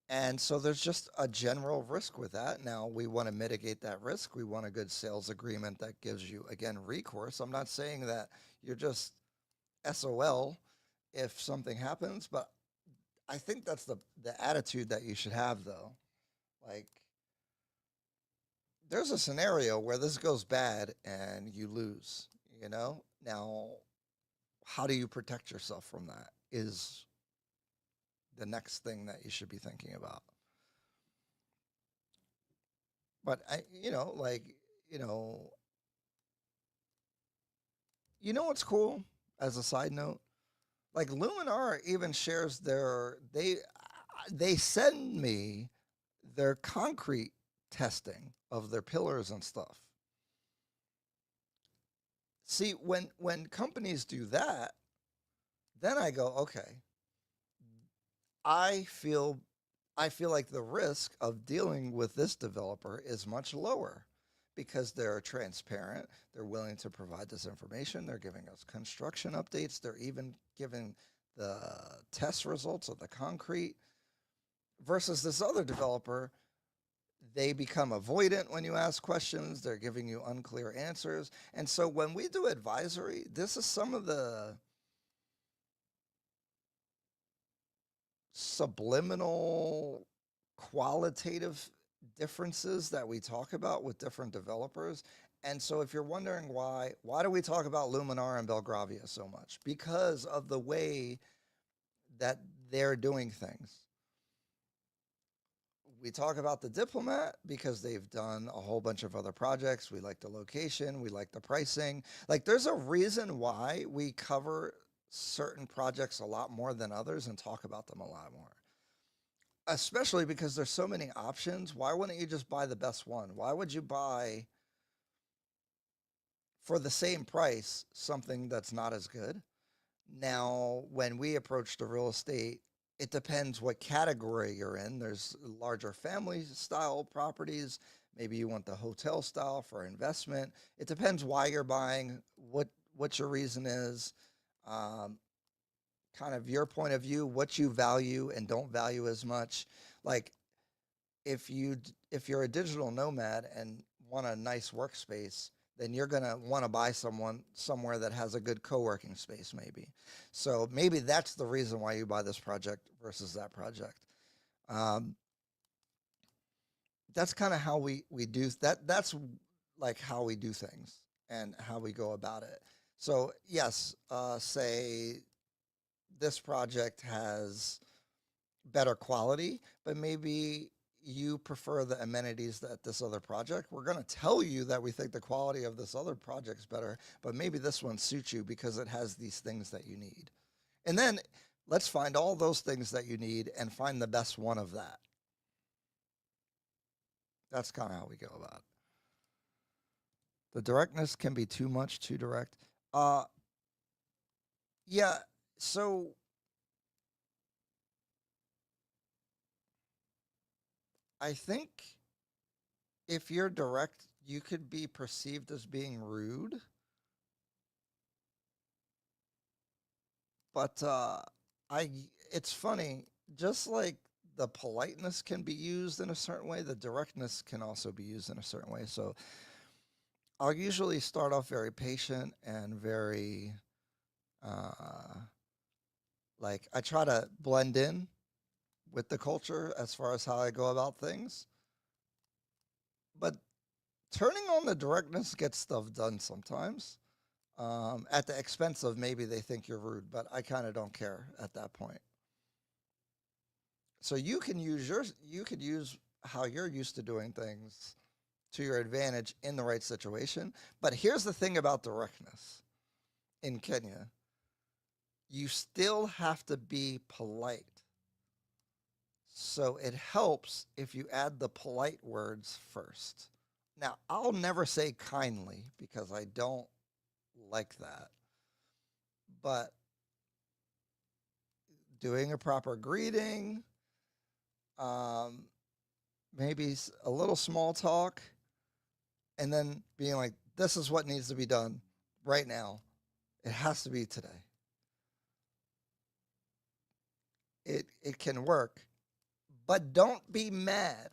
And so there's just a general risk with that. Now we want to mitigate that risk. We want a good sales agreement that gives you, again, recourse. I'm not saying that you're just SOL if something happens, but I think that's the attitude that you should have, though. Like, there's a scenario where this goes bad and you lose, you know? Now, how do you protect yourself from that is the next thing that you should be thinking about. But you know, what's cool as a side note? Like Luminar even shares they send me their concrete testing of their pillars and stuff. See, when companies do that, then I go, okay, I feel I feel like the risk of dealing with this developer is much lower because they're transparent, they're willing to provide this information, they're giving us construction updates, they're even giving the test results of the concrete versus this other developer. They become avoidant when you ask questions, they're giving you unclear answers. And so when we do advisory, this is some of the subliminal qualitative differences that we talk about with different developers. And so if you're wondering why do we talk about Luminar and Belgravia so much? Because of the way that they're doing things. We talk about the Diplomat because they've done a whole bunch of other projects. We like the location, we like the pricing. Like there's a reason why we cover certain projects a lot more than others and talk about them a lot more. Especially because there's so many options. Why wouldn't you just buy the best one? Why would you buy for the same price something that's not as good? Now, when we approach the real estate, it depends what category you're in. There's larger family style properties. Maybe you want the hotel style for investment. It depends why you're buying, what your reason is, um, kind of your point of view, what you value and don't value as much. Like if you're a digital nomad and want a nice workspace, then you're going to want to buy somewhere that has a good co-working space maybe. So maybe that's the reason why you buy this project versus that project. Um, that's kind of how we do that. That's like how we do things and how we go about it. So yes, say this project has better quality, but maybe you prefer the amenities that this other project. We're going to tell you that we think the quality of this other project's better, but maybe this one suits you because it has these things that you need. And then let's find all those things that you need and find the best one of that. That's kind of how we go about it. The directness can be too much, too direct. Uh, yeah, so I think if you're direct, you could be perceived as being rude. But I, it's funny, just like the politeness can be used in a certain way, the directness can also be used in a certain way. So I'll usually start off very patient and very, uh, like, I try to blend in with the culture as far as how I go about things. But turning on the directness gets stuff done sometimes. At the expense of maybe they think you're rude, but I kind of don't care at that point. So you could use how you're used to doing things to your advantage in the right situation. But here's the thing about directness in Kenya. You still have to be polite. So it helps if you add the polite words first. Now, I'll never say kindly because I don't like that. But doing a proper greeting, um, maybe a little small talk, and then being like, this is what needs to be done right now. It has to be today. It can work, but don't be mad.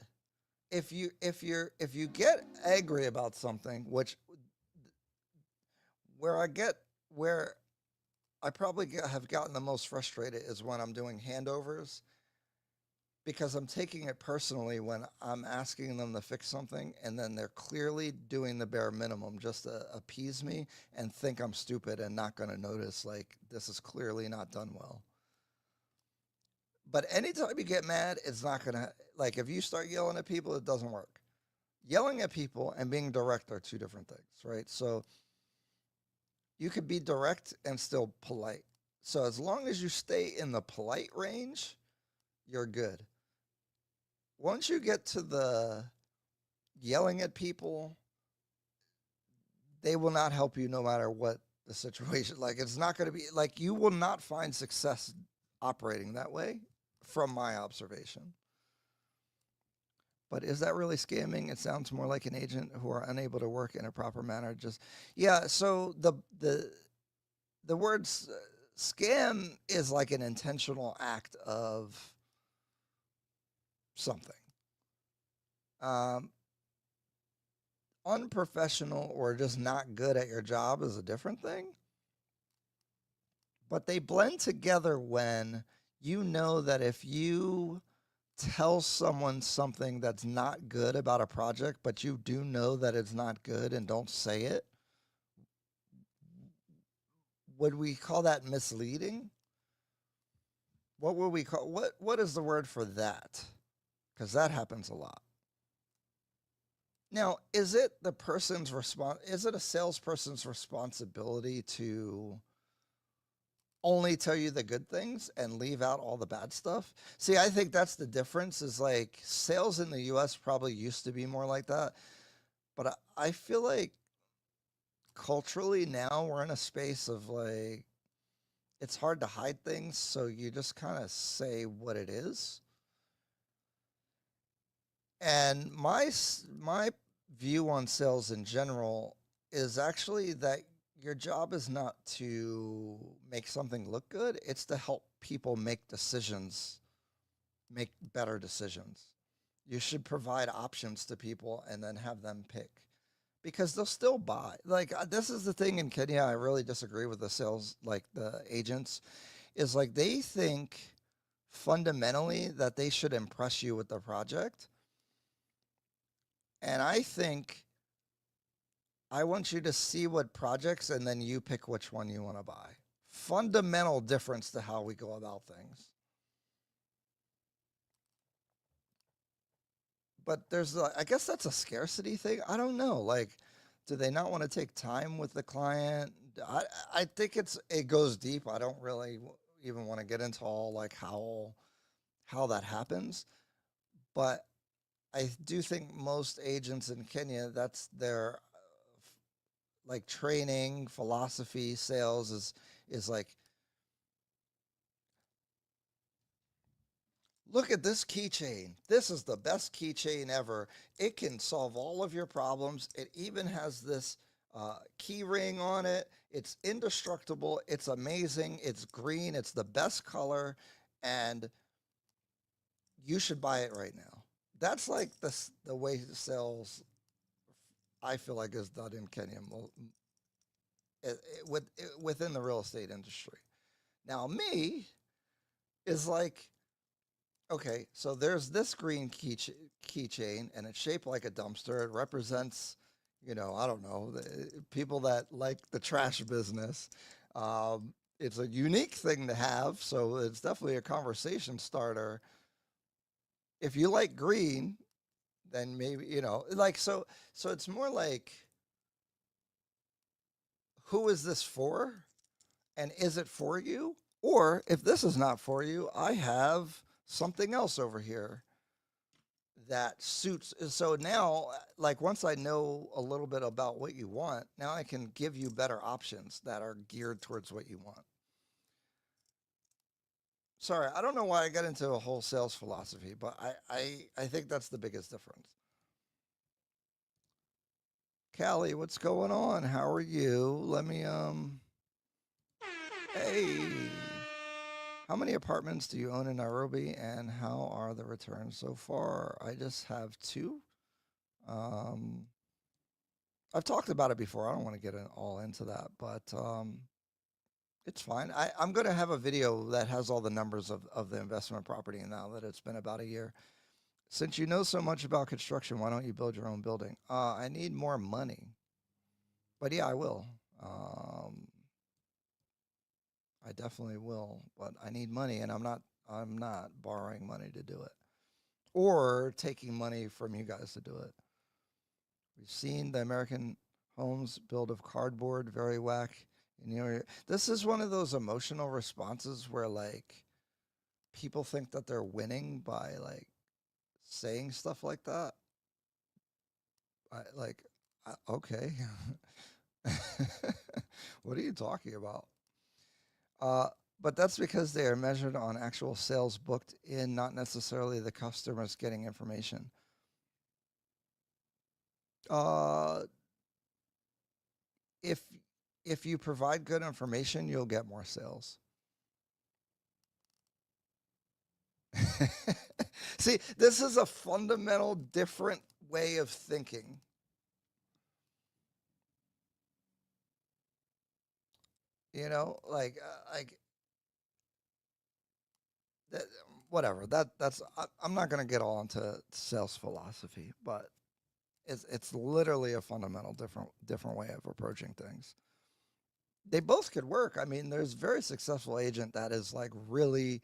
If you get angry about something, which where I get where I probably have gotten the most frustrated is when I'm doing handovers because I'm taking it personally when I'm asking them to fix something and then they're clearly doing the bare minimum just to appease me and think I'm stupid and not going to notice like this is clearly not done well. But anytime you get mad, it's not going to, like, if you start yelling at people, it doesn't work. Yelling at people and being direct are two different things, right? So you could be direct and still polite. So as long as you stay in the polite range, you're good. Once you get to the yelling at people, they will not help you no matter what the situation. Like it's not going to be like you will not find success operating that way from my observation. But is that really scamming? It sounds more like an agent who are unable to work in a proper manner. Just yeah. So the words scam is like an intentional act of something. Um, Unprofessional or just not good at your job is a different thing. But they blend together when you know that if you tell someone something that's not good about a project, but you do know that it's not good and don't say it, would we call that misleading? What would we call what is the word for that? Because that happens a lot. Now, is it the person's is it a salesperson's responsibility to only tell you the good things and leave out all the bad stuff? See, I think that's the difference is like sales in the US probably used to be more like that. But I feel like culturally now we're in a space of like it's hard to hide things, so you just kind of say what it is. And my view on sales in general is actually that your job is not to make something look good, it's to help people make decisions, make better decisions. You should provide options to people and then have them pick because they'll still buy. Like this is the thing in Kenya I really disagree with the sales like the agents is like they think fundamentally that they should impress you with the project. And I think I want you to see what projects and then you pick which one you want to buy. Fundamental difference to how we go about things. But there's, I guess that's a scarcity thing. I don't know. Like, do they not want to take time with the client? I think it goes deep. I don't really even want to get into all like how that happens. But I do think most agents in Kenya, that's their like training, philosophy, sales is like, look at this keychain. This is the best keychain ever. It can solve all of your problems. It even has this key ring on it. It's indestructible. It's amazing. It's green. It's the best color, and you should buy it right now. That's like the way sales. I feel like is done in Kenya within the real estate industry. Now, me is like, okay, so there's this green keychain, and it's shaped like a dumpster. It represents, I don't know, the people that like the trash business. It's a unique thing to have, so it's definitely a conversation starter. If you like green, then maybe like so. So it's more like, who is this for? And is it for you? Or if this is not for you, I have something else over here that suits. So now, like once I know a little bit about what you want, now I can give you better options that are geared towards what you want. Sorry, I don't know why I got into a whole sales philosophy, but I think that's the biggest difference. Callie, what's going on? How are you? Let me hey. How many apartments do you own in Nairobi and how are the returns so far? I just have two. Um I've talked about it before. I don't want to get all into that, but it's fine. I'm going to have a video that has all the numbers of the investment property now that it's been about a year. Since you know so much about construction, why don't you build your own building? I need more money, but yeah, I will. I definitely will, but I need money, and I'm not borrowing money to do it or taking money from you guys to do it. We've seen the American homes built of cardboard, very whack. This is one of those emotional responses where like people think that they're winning by like saying stuff like that. I like, okay, what are you talking about? Uh, but that's because they are measured on actual sales booked in, not necessarily the customers getting information. Uh, if if you provide good information, you'll get more sales. See, this is a fundamental different way of thinking. You know, like that, whatever. I'm not going to get all into sales philosophy, but it's literally a fundamental different way of approaching things. They both could work. I mean, there's a very successful agent that is like really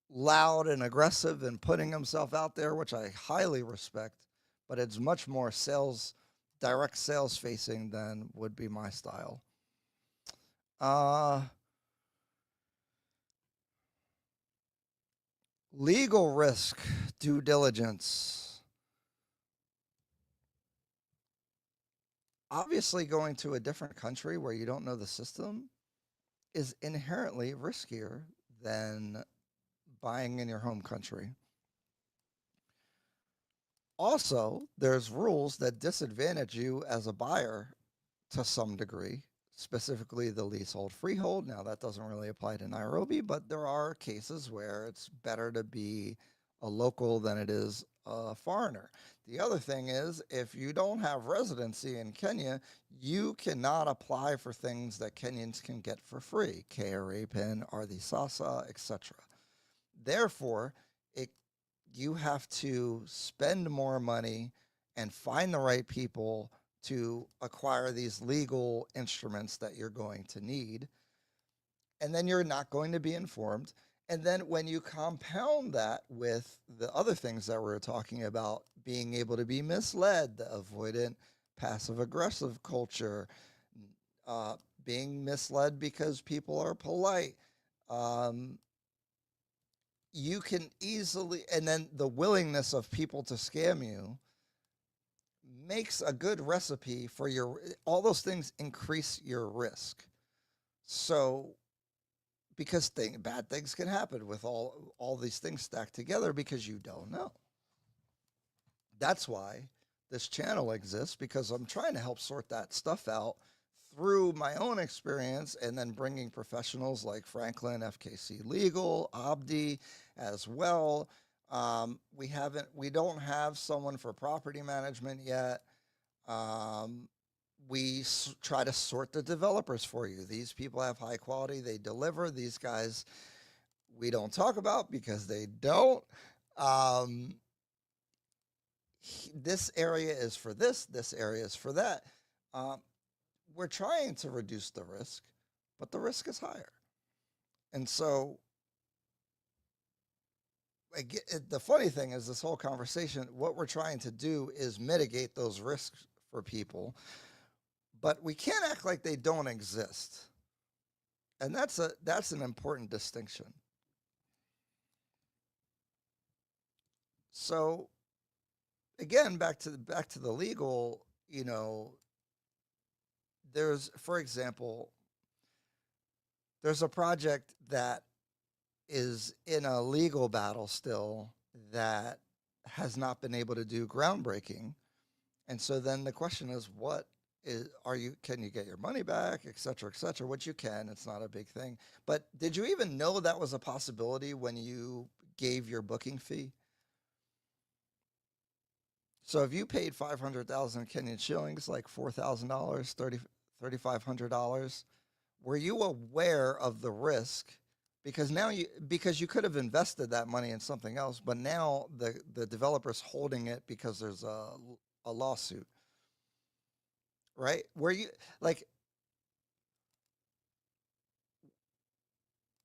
loud and aggressive and putting himself out there, which I highly respect, but it's much more direct sales facing than would be my style. Uh, Legal risk, due diligence. Obviously, going to a different country where you don't know the system is inherently riskier than buying in your home country. Also, there's rules that disadvantage you as a buyer to some degree, specifically the leasehold freehold. Now, that doesn't really apply to Nairobi, but there are cases where it's better to be a local than it is a foreigner. The other thing is, if you don't have residency in Kenya, you cannot apply for things that Kenyans can get for free, KRA PIN, Ardhi Sasa, etc. Therefore, it you have to spend more money and find the right people to acquire these legal instruments that you're going to need. And then you're not going to be informed. And then when you compound that with the other things that we're talking about, being able to be misled, the avoidant passive aggressive culture, uh, being misled because people are polite, um, you can easily, and then the willingness of people to scam you makes a good recipe for all those things increase your risk. So, because bad things can happen with all these things stacked together because you don't know. That's why this channel exists, because I'm trying to help sort that stuff out through my own experience, and then bringing professionals like Franklin, FKC Legal, Abdi as well. We don't have someone for property management yet. Um, we try to sort the developers for you. These people have high quality, they deliver. These guys we don't talk about because they don't. Um, this area is for this area is for that. Um, we're trying to reduce the risk, but the risk is higher. And so, the funny thing is, this whole conversation, what we're trying to do is mitigate those risks for people, but we can't act like they don't exist. And that's an important distinction. So again, back to the legal, there's, for example, there's a project that is in a legal battle still that has not been able to do groundbreaking. And so then the question is, what is, can you get your money back, et cetera, which you can, it's not a big thing. But did you even know that was a possibility when you gave your booking fee? So if you paid 500,000 Kenyan shillings, like $4,000, 3,500, were you aware of the risk? Because now because you could have invested that money in something else, but now the developer's holding it because there's a lawsuit, right? Where you like,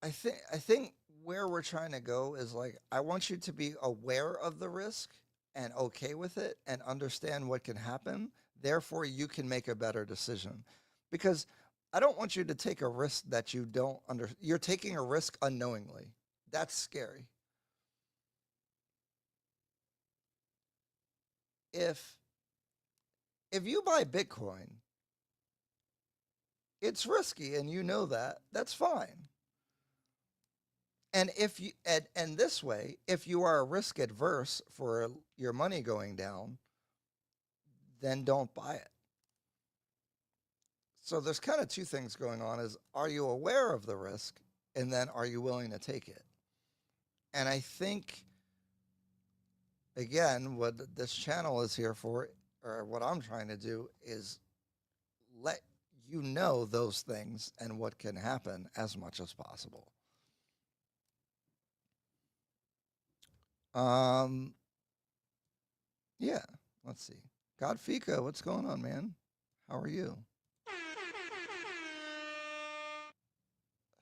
I think where we're trying to go is like, I want you to be aware of the risk and okay with it and understand what can happen. Therefore, you can make a better decision. Because I don't want you to take a risk that you don't you're taking a risk unknowingly. That's scary. If if you buy Bitcoin, it's risky and you know that. That's fine. And if you and this way, if you are risk adverse for your money going down, then don't buy it. So there's kind of two things going on: is, are you aware of the risk, and then are you willing to take it? And I think, again, what this channel is here for, or what I'm trying to do, is let you know those things and what can happen as much as possible. Um, yeah, let's see. Godfika, what's going on, man? How are you?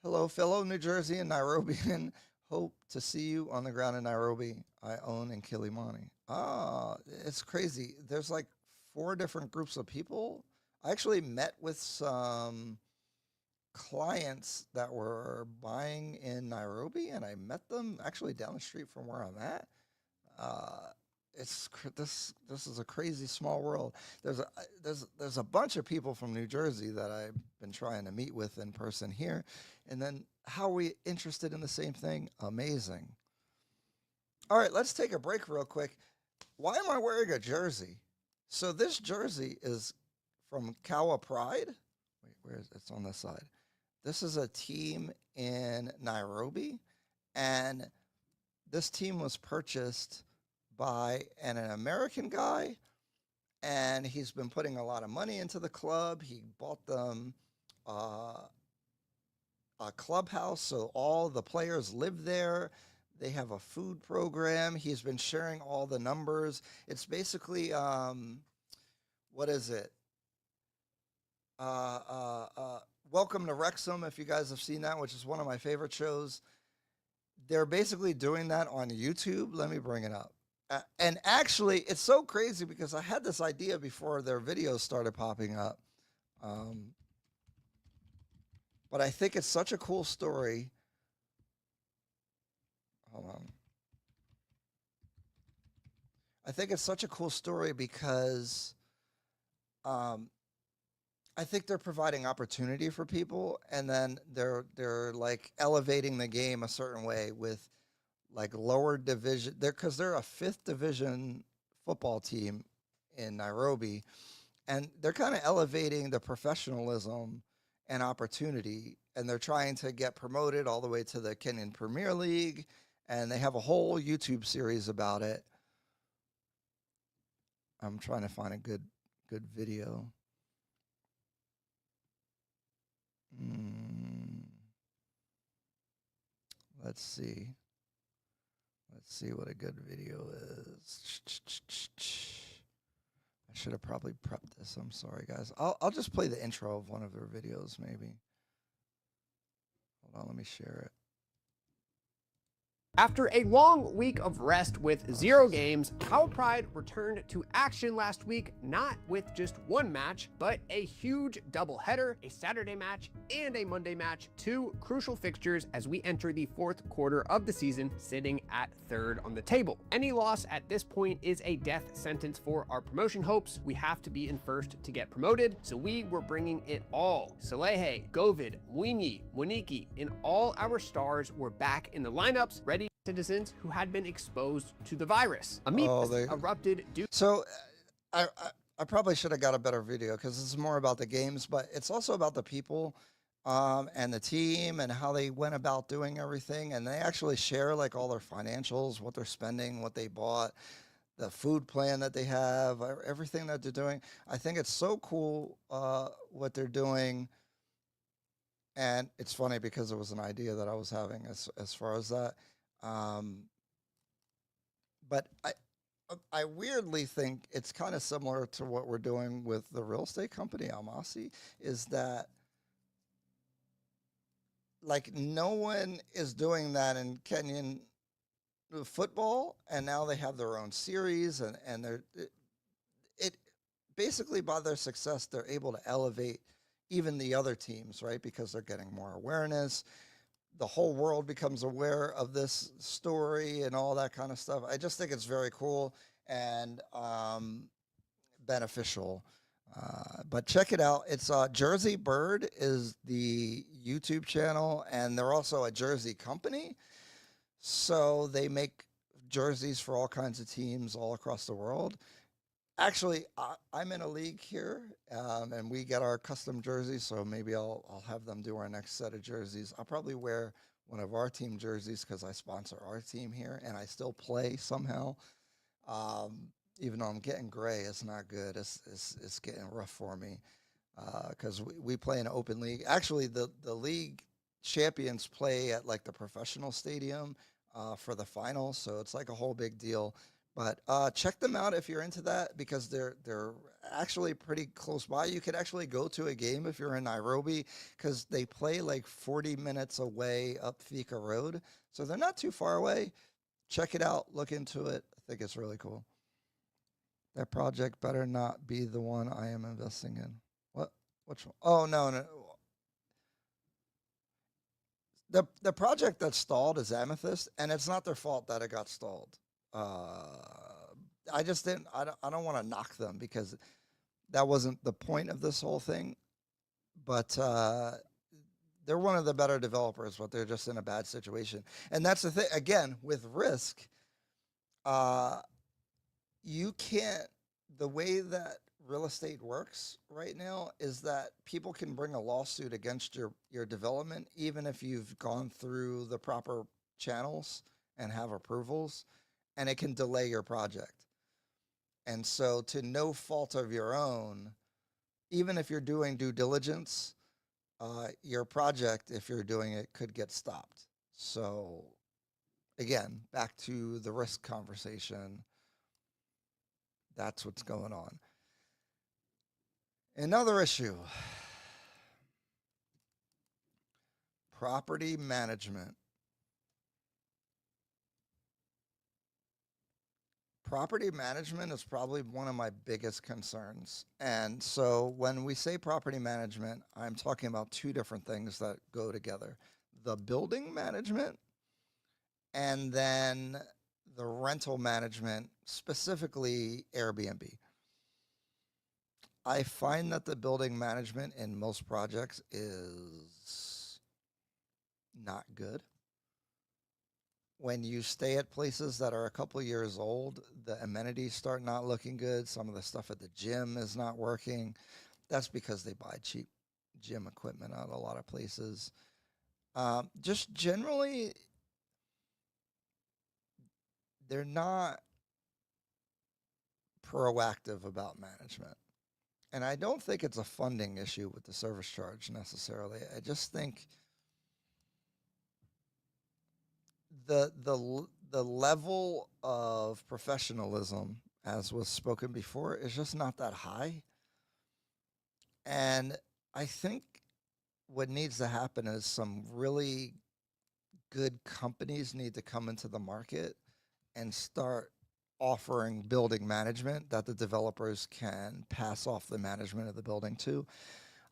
Hello, fellow New Jersey and Nairobian. Hope to see you on the ground in Nairobi. I own in Kilimani. Ah, it's crazy. There's like four different groups of people. I actually met with some clients that were buying in Nairobi, and I met them actually down the street from where I'm at. Uh, this is a crazy small world. There's a bunch of people from New Jersey that I've been trying to meet with in person here, and then how are we interested in the same thing? Amazing. All right, let's take a break real quick. Why am I wearing a jersey? So this jersey is from Kawa Pride. Wait, where is it? It's on this side. This is a team in Nairobi, and this team was purchased by an American guy, and he's been putting a lot of money into the club. He bought them uh, a clubhouse, so all the players live there. They have a food program. He's been sharing all the numbers. It's basically, what is it? Uh, uh, uh, Welcome to Wrexham, if you guys have seen that, which is one of my favorite shows. They're basically doing that on YouTube. Let me bring it up. And actually, it's so crazy because I had this idea before their videos started popping up. Um, but I think it's such a cool story. Hold on. I think it's such a cool story because um, I think they're providing opportunity for people, and then they're like elevating the game a certain way with like lower division. They're a fifth division football team in Nairobi, and they're kind of elevating the professionalism and opportunity, and they're trying to get promoted all the way to the Kenyan Premier League, and they have a whole YouTube series about it. I'm trying to find a good video. Mm, let's see. Let's see what a good video is. I should have probably prepped this. I'm sorry, guys. I'll just play the intro of one of their videos, maybe. Hold on, let me share it.
After a long week of rest with 0 games, Kyle Pride returned to action last week, not with just one match, but a huge doubleheader, a Saturday match, and a Monday match, 2 crucial fixtures as we enter the 4th quarter of the season, sitting at 3rd on the table. Any loss at this point is a death sentence for our promotion hopes. We have to be in 1st to get promoted, so we were bringing it all. Salehe, Govid, Mwinyi, Mwaniki, and all our stars were back in the lineups, ready citizens who had been exposed to the virus. Amoebas erupted due.
So I probably should have got a better video because this is more about the games, but it's also about the people and the team and how they went about doing everything. And they actually share like all their financials, what they're spending, what they bought, the food plan that they have, everything that they're doing. I think it's so cool what they're doing. And it's funny because it was an idea that I was having as far as that. But I weirdly think it's kind of similar to what we're doing with the real estate company, Almasi, is that like no one is doing that in Kenyan football, and now they have their own series, and it basically by their success, they're able to elevate even the other teams, right? Because they're getting more awareness. The whole world becomes aware of this story and all that kind of stuff. I just think it's very cool and beneficial. But check it out. It's Jersey Bird is the YouTube channel, and they're also a Jersey company. So they make jerseys for all kinds of teams all across the world. Actually, I'm in a league here, and we get our custom jerseys, so maybe I'll have them do our next set of jerseys. I'll probably wear one of our team jerseys because I sponsor our team here, and I still play somehow. Even though I'm getting gray, it's not good. It's getting rough for me because we play in an open league. Actually, the league champions play at like the professional stadium for the finals, so it's like a whole big deal. But check them out if you're into that because they're actually pretty close by. You could actually go to a game if you're in Nairobi because they play like 40 minutes away up Thika Road. So they're not too far away. Check it out. Look into it. I think it's really cool. That project better not be the one I am investing in. What? Which one? Oh, no. The project that stalled is Amethyst, and it's not their fault that it got stalled. I just didn't. I don't want to knock them because that wasn't the point of this whole thing. But they're one of the better developers, but they're just in a bad situation. And that's the thing. Again, with risk, you can't. The way that real estate works right now is that people can bring a lawsuit against your development, even if you've gone through the proper channels and have approvals, and it can delay your project. And so, to no fault of your own, even if you're doing due diligence, your project, if you're doing it, could get stopped. So, again, back to the risk conversation. That's what's going on. Another issue, property management. Property management is probably one of my biggest concerns. And so when we say property management, I'm talking about two different things that go together. The building management and then the rental management, specifically Airbnb. I find that the building management in most projects is not good. When you stay at places that are a couple years old, the amenities start not looking good. Some of the stuff at the gym is not working. That's because they buy cheap gym equipment at a lot of places. Just generally, they're not proactive about management. And I don't think it's a funding issue with the service charge necessarily. I just think the level of professionalism, as was spoken before, is just not that high. And I think what needs to happen is some really good companies need to come into the market and start offering building management that the developers can pass off the management of the building to.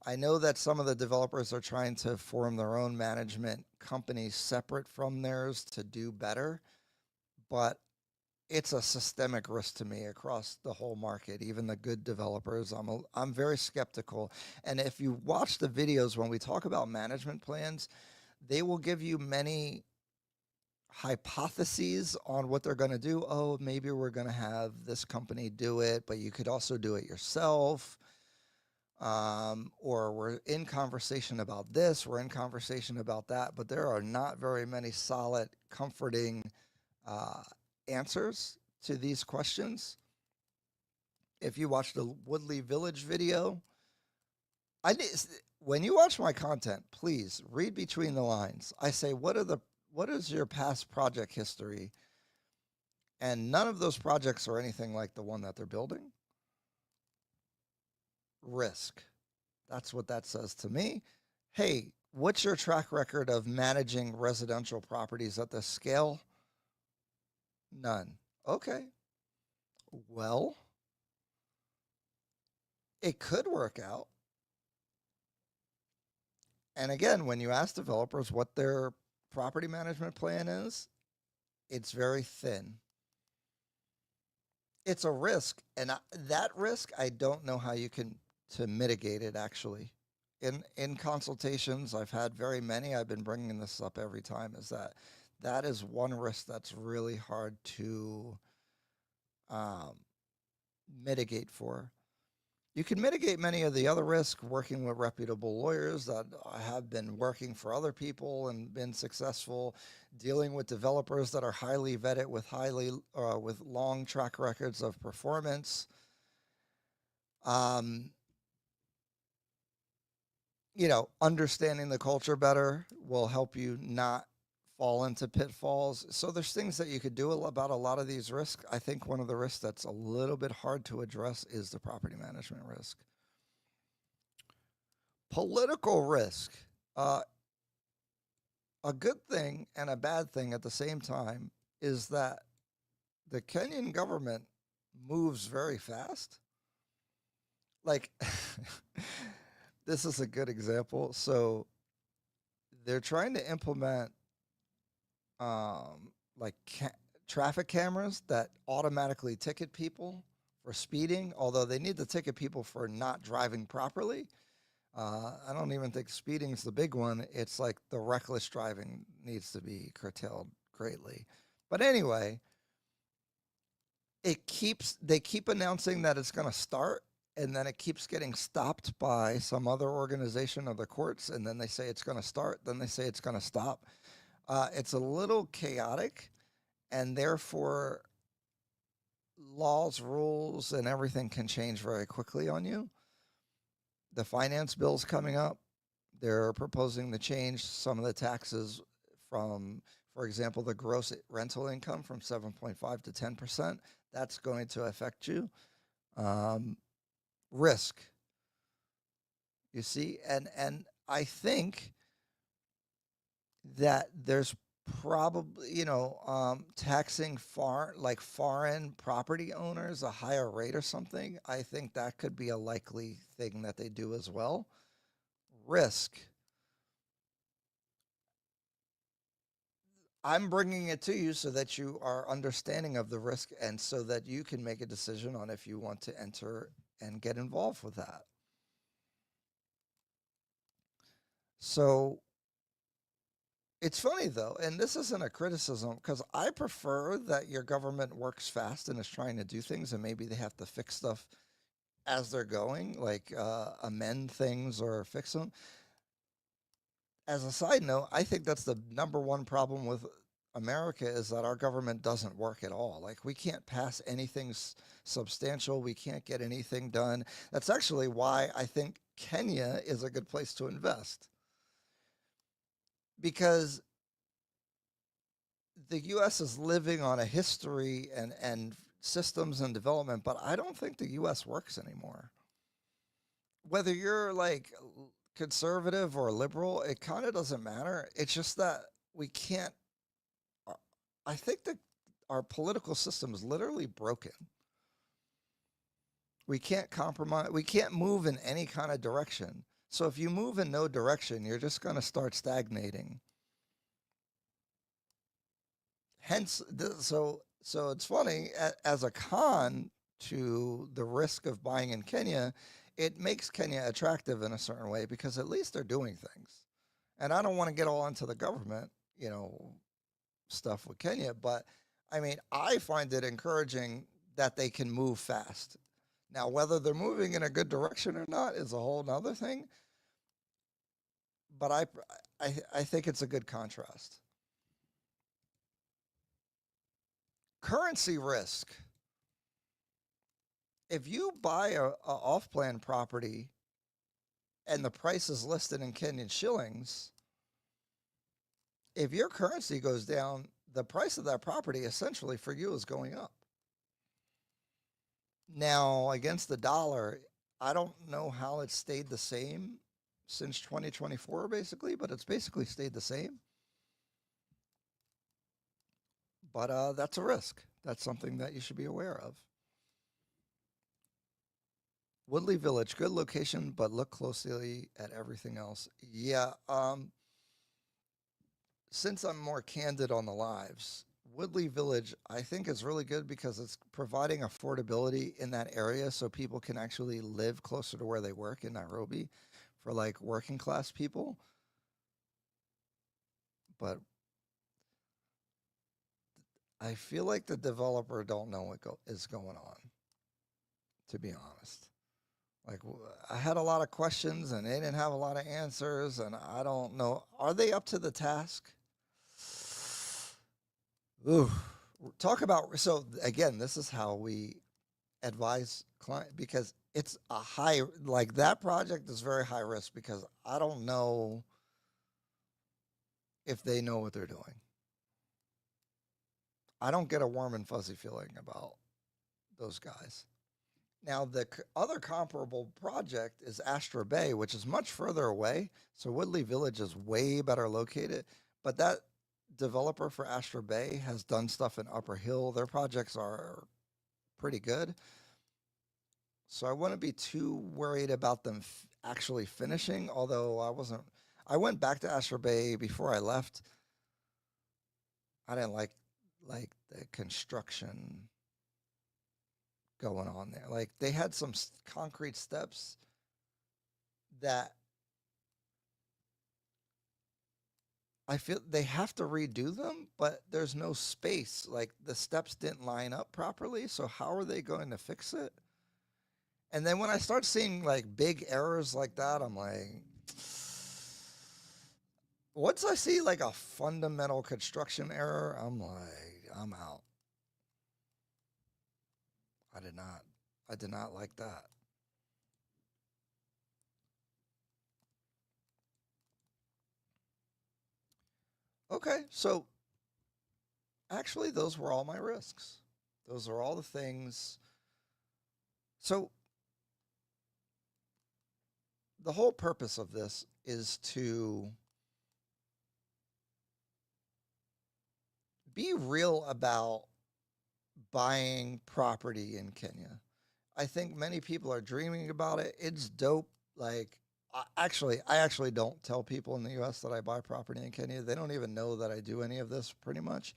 I know that some of the developers are trying to form their own management companies separate from theirs to do better, but it's a systemic risk to me across the whole market, even the good developers. I'm very skeptical. And if you watch the videos when we talk about management plans, they will give you many hypotheses on what they're going to do. Oh, maybe we're going to have this company do it, but you could also do it yourself. Or we're in conversation about this, we're in conversation about that, but there are not very many solid, comforting answers to these questions. If you watch the Woodley Village video, when you watch my content, please read between the lines. I say, what is your past project history? And none of those projects are anything like the one that they're building. Risk. That's what that says to me. Hey, what's your track record of managing residential properties at this scale? None. Okay. Well, it could work out. And again, when you ask developers what their property management plan is, it's very thin. It's a risk, and that risk, I don't know how you can to mitigate it. Actually, in consultations, I've had very many. I've been bringing this up every time. Is that is one risk that's really hard to mitigate for. You can mitigate many of the other risks working with reputable lawyers that have been working for other people and been successful, dealing with developers that are highly vetted with with long track records of performance. Understanding the culture better will help you not fall into pitfalls. So there's things that you could do about a lot of these risks. I think one of the risks that's a little bit hard to address is the property management risk. Political risk. A good thing and a bad thing at the same time is that the Kenyan government moves very fast. Like, this is a good example. So they're trying to implement traffic cameras that automatically ticket people for speeding, although they need to ticket people for not driving properly. I don't even think speeding is the big one. It's like the reckless driving needs to be curtailed greatly. But anyway, they keep announcing that it's going to start, and then it keeps getting stopped by some other organization of the courts, and then they say it's going to start, then they say it's going to stop. It's a little chaotic, and therefore laws, rules, and everything can change very quickly on you. The finance bill's coming up. They're proposing to change some of the taxes from, for example, the gross rental income from 7.5 to 10%. That's going to affect you. Risk. You see, and I think that there's probably, taxing foreign property owners a higher rate or something. I think that could be a likely thing that they do as well. Risk. I'm bringing it to you so that you are understanding of the risk and so that you can make a decision on if you want to enter and get involved with that. So it's funny though, and this isn't a criticism, because I prefer that your government works fast and is trying to do things, and maybe they have to fix stuff as they're going, like amend things or fix them. As a side note, I think that's the number one problem with America, is that our government doesn't work at all. Like, we can't pass anything substantial. We can't get anything done. That's actually why I think Kenya is a good place to invest. Because the U.S. is living on a history and systems and development, but I don't think the U.S. works anymore. Whether you're like conservative or liberal, it kind of doesn't matter. It's just that we can't. I think that our political system is literally broken. We can't compromise. We can't move in any kind of direction. So if you move in no direction, you're just going to start stagnating. Hence, so it's funny, as a con to the risk of buying in Kenya, it makes Kenya attractive in a certain way because at least they're doing things. And I don't want to get all into the government, stuff with Kenya, but I mean, I find it encouraging that they can move fast. Now, whether they're moving in a good direction or not is a whole nother thing. But I think it's a good contrast. Currency risk. If you buy a off-plan property and the price is listed in Kenyan shillings, if your currency goes down, the price of that property essentially for you is going up. Now, against the dollar, I don't know how it stayed the same since 2024, basically, but it's basically stayed the same. But that's a risk. That's something that you should be aware of. Woodley Village, good location, but look closely at everything else. Yeah, since I'm more candid on the lives, Woodley Village, I think is really good because it's providing affordability in that area so people can actually live closer to where they work in Nairobi for like working class people. But I feel like the developer don't know what is going on, to be honest. Like I had a lot of questions and they didn't have a lot of answers, and I don't know. Are they up to the task? Ooh, talk about. So again, this is how we advise client because it's a high, like that project is very high risk because I don't know if they know what they're doing. I don't get a warm and fuzzy feeling about those guys. Now, the other comparable project is Astra Bay, which is much further away. So Woodley Village is way better located. But that developer for Astra Bay has done stuff in Upper Hill. Their projects are pretty good. So I wouldn't be too worried about them actually finishing, although I went back to Astra Bay before I left. I didn't like the construction going on there. Like they had some concrete steps that I feel they have to redo them, but there's no space. Like the steps didn't line up properly. So how are they going to fix it? And then when I start seeing like big errors like that, I'm like, once I see like a fundamental construction error, I'm like, I'm out. I did not like that. Okay, so actually, those were all my risks. Those are all the things. So the whole purpose of this is to be real about buying property in Kenya. I think many people are dreaming about it. It's dope. Like, I actually don't tell people in the U.S. that I buy property in Kenya. They don't even know that I do any of this, pretty much.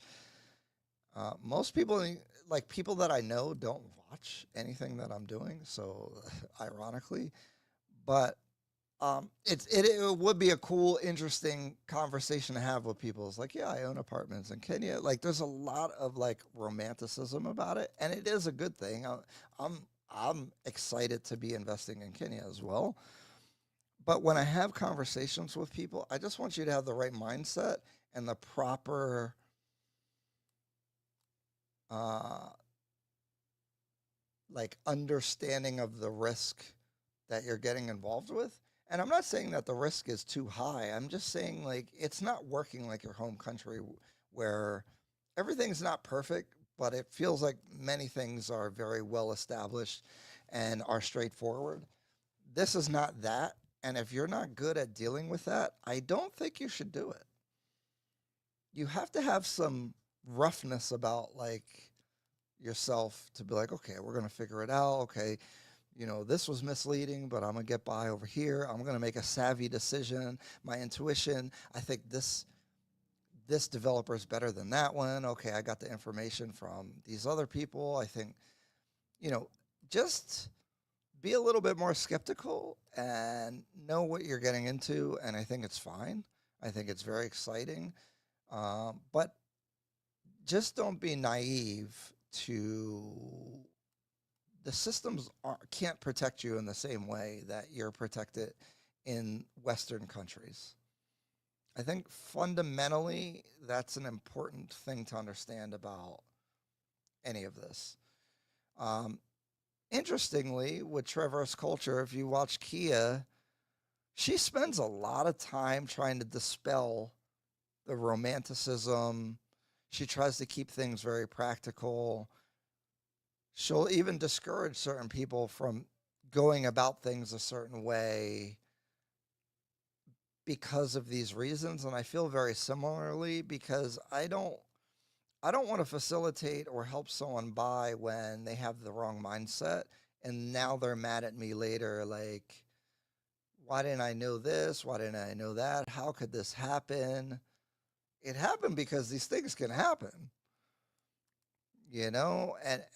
Most people, like people that I know, don't watch anything that I'm doing. So, ironically, but it would be a cool, interesting conversation to have with people. It's like, yeah, I own apartments in Kenya. Like, there's a lot of like romanticism about it, and it is a good thing. I'm excited to be investing in Kenya as well. But when I have conversations with people, I just want you to have the right mindset and the proper uh, like understanding of the risk that you're getting involved with. And I'm not saying that the risk is too high. I'm just saying like it's not working like your home country where everything's not perfect, but it feels like many things are very well established and are straightforward. This is not that. And if you're not good at dealing with that, I don't think you should do it. you have to have some roughness about like yourself to be like, okay, we're going to figure it out. Okay, this was misleading, but I'm going to get by over here. I'm going to make a savvy decision. My intuition, I think this developer is better than that one. Okay, I got the information from these other people. I think, just be a little bit more skeptical and know what you're getting into. And I think it's fine. I think it's very exciting. But just don't be naive to the systems can't protect you in the same way that you're protected in Western countries. I think fundamentally that's an important thing to understand about any of this. Interestingly, with Traverse Culture, if you watch Kia, she spends a lot of time trying to dispel the romanticism. She tries to keep things very practical. She'll even discourage certain people from going about things a certain way because of these reasons. And I feel very similarly because I don't want to facilitate or help someone buy when they have the wrong mindset and now they're mad at me later like, why didn't I know this? Why didn't I know that? How could this happen? It happened because these things can happen.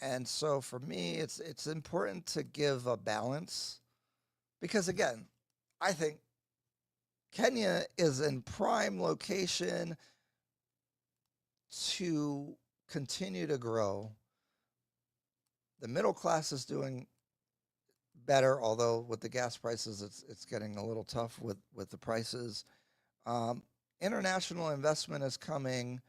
And so for me it's important to give a balance because again, I think Kenya is in prime location to continue to grow. The middle class is doing better, although with the gas prices it's getting a little tough with the prices. International investment is coming,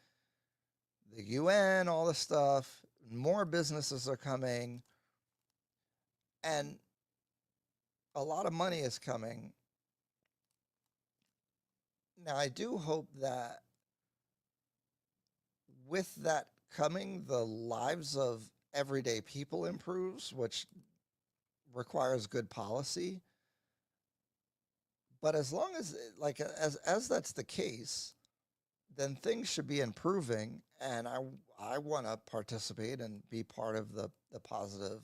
the UN, all this stuff, more businesses are coming, and a lot of money is coming. Now, I do hope that with that coming, the lives of everyday people improves, which requires good policy. But as long as, like, as that's the case, then things should be improving, and I want to participate and be part of the positive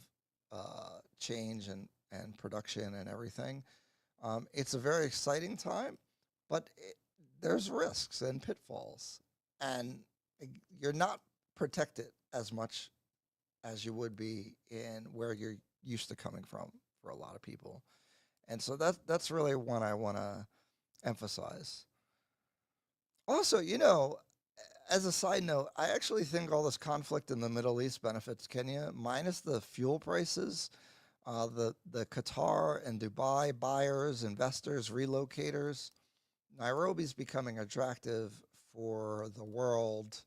change and production and everything. It's a very exciting time, but there's risks and pitfalls, and you're not protected as much as you would be in where you're used to coming from for a lot of people. And so that's really one I want to emphasize. Also, as a side note, I actually think all this conflict in the Middle East benefits Kenya, minus the fuel prices. The Qatar and Dubai buyers, investors, relocators. Nairobi's becoming attractive for the world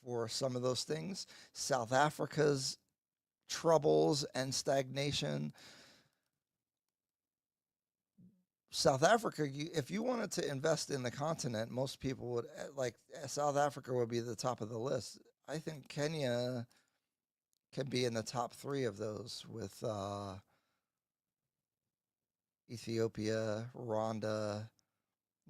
for some of those things. South Africa's troubles and stagnation. South Africa, if you wanted to invest in the continent, most people would, like, South Africa would be the top of the list. I think Kenya can be in the top 3 of those with Ethiopia, Rwanda.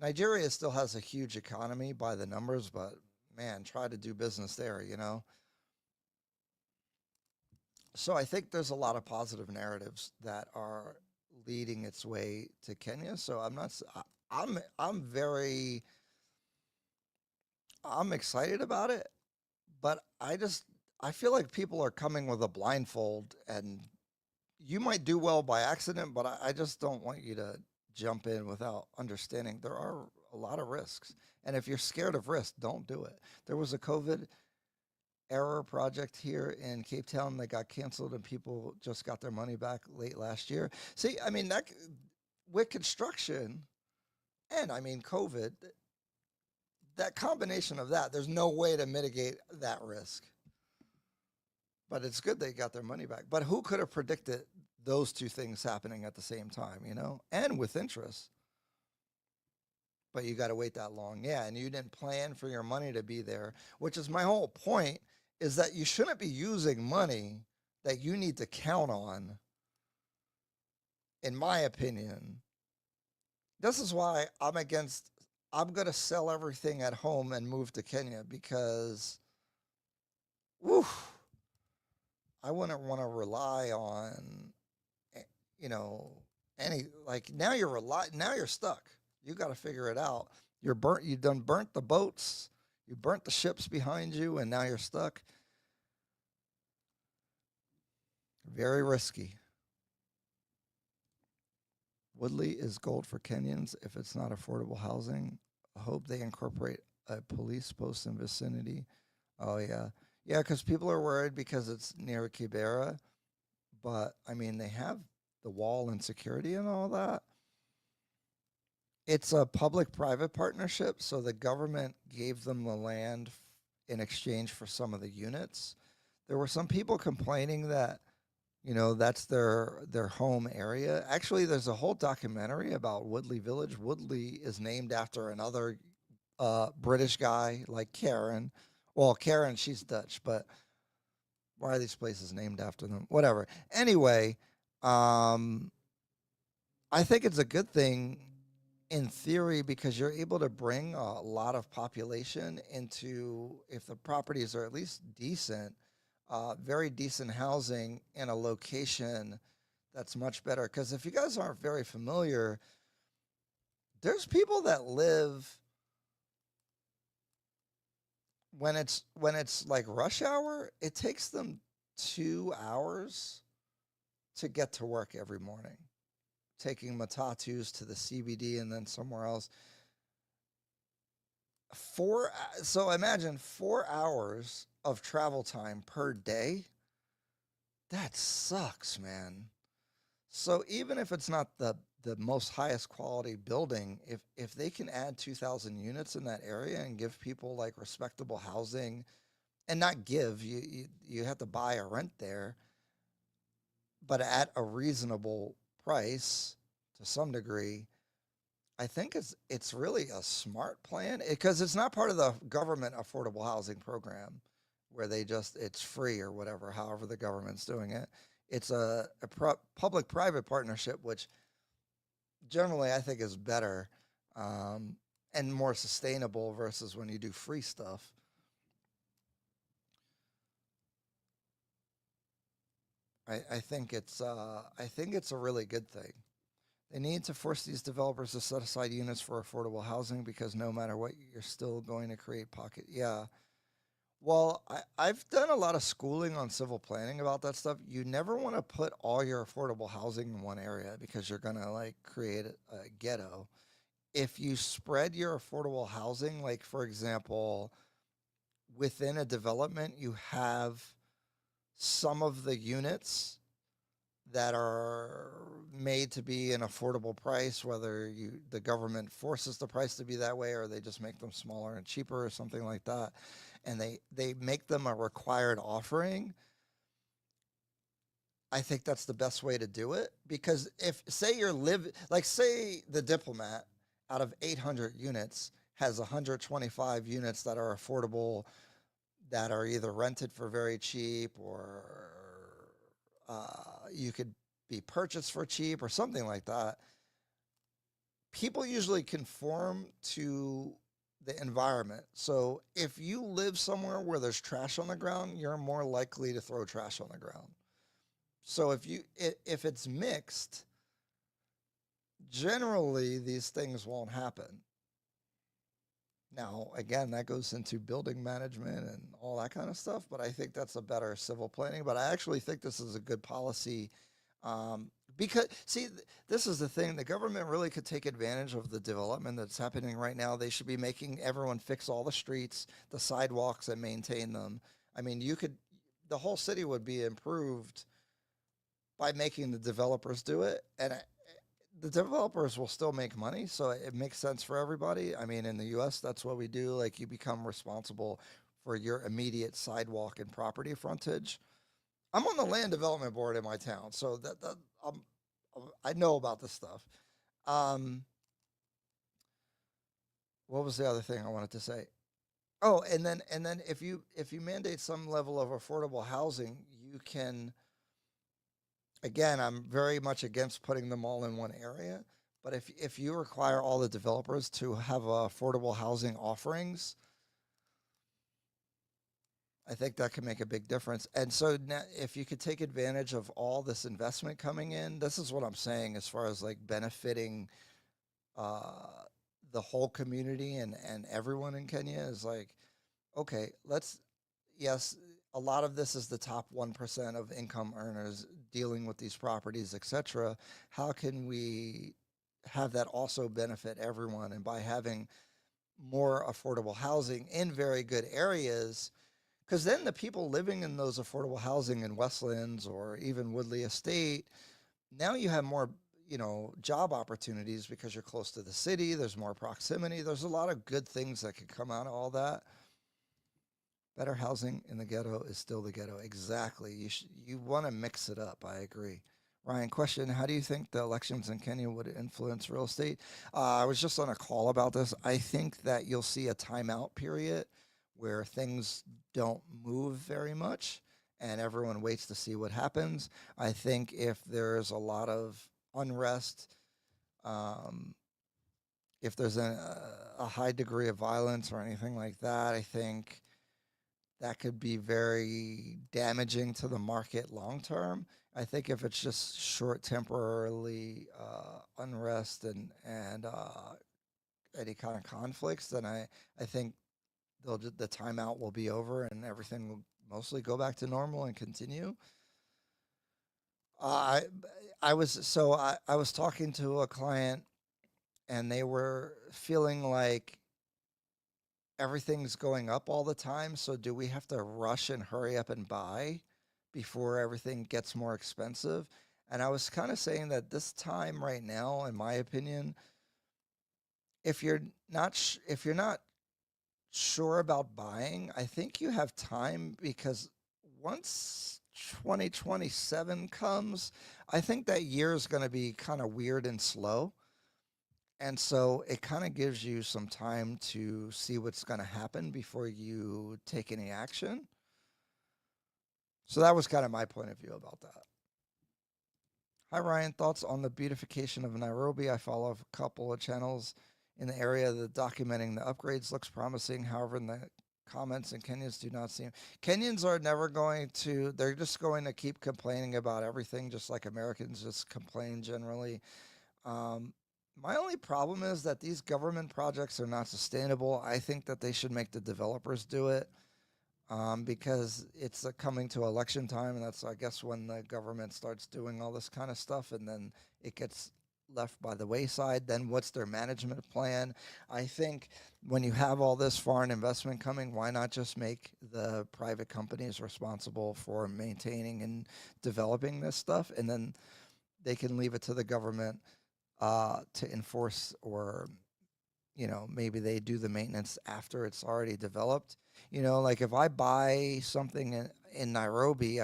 Nigeria still has a huge economy by the numbers, but man, try to do business there, So I think there's a lot of positive narratives that are leading its way to Kenya. So I'm excited about it, but I feel like people are coming with a blindfold, and you might do well by accident, but I just don't want you to jump in without understanding there are a lot of risks. And if you're scared of risk, don't do it. There was a COVID error project here in Cape Town that got canceled and people just got their money back late last year. See, I mean, that with construction and COVID, that combination of that, there's no way to mitigate that risk. But it's good they got their money back. But who could have predicted those two things happening at the same time, and with interest? But you got to wait that long. Yeah, and you didn't plan for your money to be there, which is my whole point, is that you shouldn't be using money that you need to count on, in my opinion. This is why I'm I'm going to sell everything at home and move to Kenya because, whew, I wouldn't want to rely on, eh, you know, like now you're stuck. You got to figure it out. You're burnt. You done burnt the boats. You burnt the ships behind you, and now you're stuck. Very risky. Woodley is gold for Kenyans if it's not affordable housing. I hope they incorporate a police post in vicinity. Oh yeah, yeah, because people are worried because it's near Kibera, but I mean they have the wall and security and all that. It's a public-private partnership, so the government gave them the land in exchange for some of the units. There were some people complaining that that's their home area. Actually, there's a whole documentary about Woodley Village. Woodley is named after another British guy like Karen. Well, Karen, she's Dutch, but why are these places named after them? Whatever. Anyway, um, I think it's a good thing in theory because you're able to bring a lot of population into, if the properties are at least decent, very decent housing in a location that's much better. Because if you guys aren't very familiar, there's people that live when it's like rush hour, it takes them 2 hours to get to work every morning, taking matatus to the CBD and then somewhere else. So imagine 4 hours of travel time per day. That sucks, man. So even if it's not the most highest quality building, if they can add 2,000 units in that area and give people like respectable housing, and not give you have to buy or rent there, but at a reasonable price to some degree, I think it's really a smart plan because it's not part of the government affordable housing program where it's free or whatever, however the government's doing it. It's a public-private partnership, which generally I think is better and more sustainable versus when you do free stuff. I think it's a really good thing. They need to force these developers to set aside units for affordable housing because no matter what, you're still going to create pocket. Yeah. Well, I've done a lot of schooling on civil planning about that stuff. You never want to put all your affordable housing in one area because you're going to like create a ghetto. If you spread your affordable housing, like for example, within a development, you have some of the units that are made to be an affordable price, whether the government forces the price to be that way or they just make them smaller and cheaper or something like that, and they make them a required offering. I think that's the best way to do it because if say the Diplomat out of 800 units has 125 units that are affordable, that are either rented for very cheap or you could be purchased for cheap or something like that. People usually conform to the environment. So if you live somewhere where there's trash on the ground, you're more likely to throw trash on the ground. So if it's mixed, generally these things won't happen. Now, again, that goes into building management and all that kind of stuff, but I think that's a better civil planning. But I actually think this is a good policy because, see, this is the thing. The government really could take advantage of the development that's happening right now. They should be making everyone fix all the streets, the sidewalks, and maintain them. I mean, the whole city would be improved by making the developers do it. And the developers will still make money, so it makes sense for everybody. I mean, in the U.S., that's what we do. Like, you become responsible for your immediate sidewalk and property frontage. I'm on the land development board in my town, so I know about this stuff. Um, what was the other thing I wanted to say? Oh, and then if you mandate some level of affordable housing, you can. Again, I'm very much against putting them all in one area, But if you require all the developers to have affordable housing offerings, I think that can make a big difference. And so now, if you could take advantage of all this investment coming in, this is what I'm saying as far as like benefiting uh, the whole community and everyone in Kenya is like, okay, yes, a lot of this is the top 1% of income earners dealing with these properties, etc. How can we have that also benefit everyone? And by having more affordable housing in very good areas, because then the people living in those affordable housing in Westlands or even Woodley Estate, now you have more, job opportunities because you're close to the city. There's more proximity. There's a lot of good things that could come out of all that. Better housing in the ghetto is still the ghetto. Exactly. You want to mix it up. I agree. Ryan, question: how do you think the elections in Kenya would influence real estate? I was just on a call about this. I think that you'll see a timeout period where things don't move very much and everyone waits to see what happens. I think if there's a lot of unrest, um, if there's a high degree of violence or anything like that, I think that could be very damaging to the market long term. I think if it's just short temporarily unrest and any kind of conflicts, then I think the timeout will be over and everything will mostly go back to normal and continue. Uh, I I was talking to a client and they were feeling like everything's going up all the time. So do we have to rush and hurry up and buy before everything gets more expensive? And I was kind of saying that this time right now, in my opinion, if you're not sure about buying, I think you have time because once 2027 comes, I think that year is going to be kind of weird and slow. And so it kind of gives you some time to see what's going to happen before you take any action. So that was kind of my point of view about that. Hi, Ryan. Thoughts on the beautification of Nairobi? I follow a couple of channels in the area that documenting the upgrades looks promising. However, in the comments and Kenyans do not seem. Kenyans are never going to, they're just going to keep complaining about everything, just like Americans just complain generally. Um, my only problem is that these government projects are not sustainable. I think that they should make the developers do it because it's coming to election time, and that's, I guess, when the government starts doing all this kind of stuff, and then it gets left by the wayside. Then what's their management plan? I think when you have all this foreign investment coming, why not just make the private companies responsible for maintaining and developing this stuff, and then they can leave it to the government to enforce, or maybe they do the maintenance after it's already developed. Like if I buy something in Nairobi,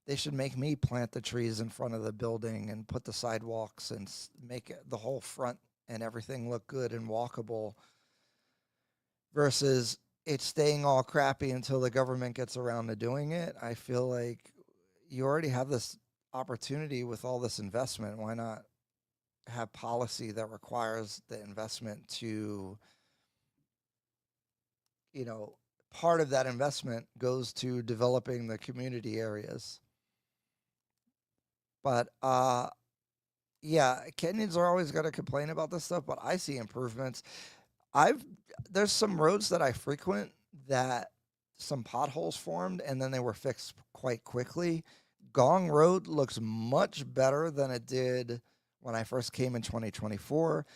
they should make me plant the trees in front of the building and put the sidewalks and make the whole front and everything look good and walkable, versus it staying all crappy until the government gets around to doing it. I feel like you already have this opportunity with all this investment. Why not have policy that requires the investment to, part of that investment goes to developing the community areas. But yeah, Kenyans are always going to complain about this stuff, but I see improvements. I've There's some roads that I frequent that some potholes formed and then they were fixed quite quickly. Gong Road looks much better than it did when I first came in 2024.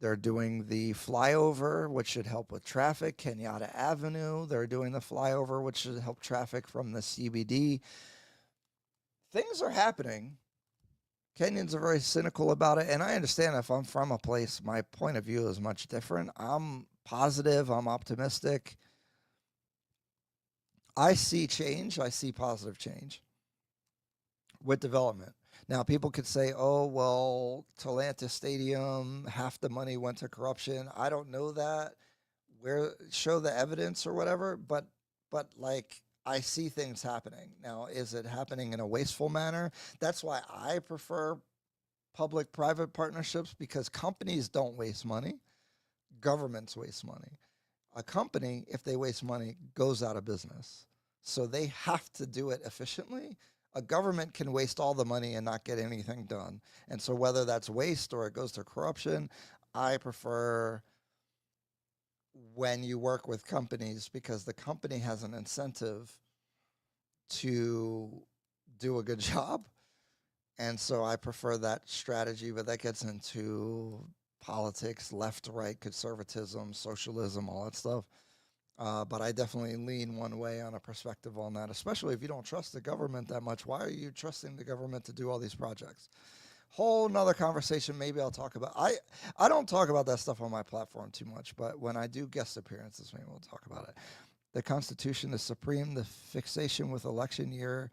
They're doing the flyover, which should help with traffic. Kenyatta Avenue, they're doing the flyover, which should help traffic from the CBD. Things are happening. Kenyans are very cynical about it, and I understand if I'm from a place, my point of view is much different. I'm positive, I'm optimistic. I see change, I see positive change with development. Now, people could say, oh, well, Talanta Stadium, half the money went to corruption. I don't know that. Show the evidence or whatever, but like, I see things happening. Now, is it happening in a wasteful manner? That's why I prefer public-private partnerships because companies don't waste money. Governments waste money. A company, if they waste money, goes out of business. So they have to do it efficiently. A government can waste all the money and not get anything done. And so whether that's waste or it goes to corruption, I prefer when you work with companies because the company has an incentive to do a good job. And so I prefer that strategy, but that gets into politics, left, right, conservatism, socialism, all that stuff. But I definitely lean one way on a perspective on that, especially if you don't trust the government that much. Why are you trusting the government to do all these projects? Whole nother conversation. Maybe I'll talk about. I don't talk about that stuff on my platform too much, but when I do guest appearances, maybe we'll talk about it. The Constitution is supreme. The fixation with election year.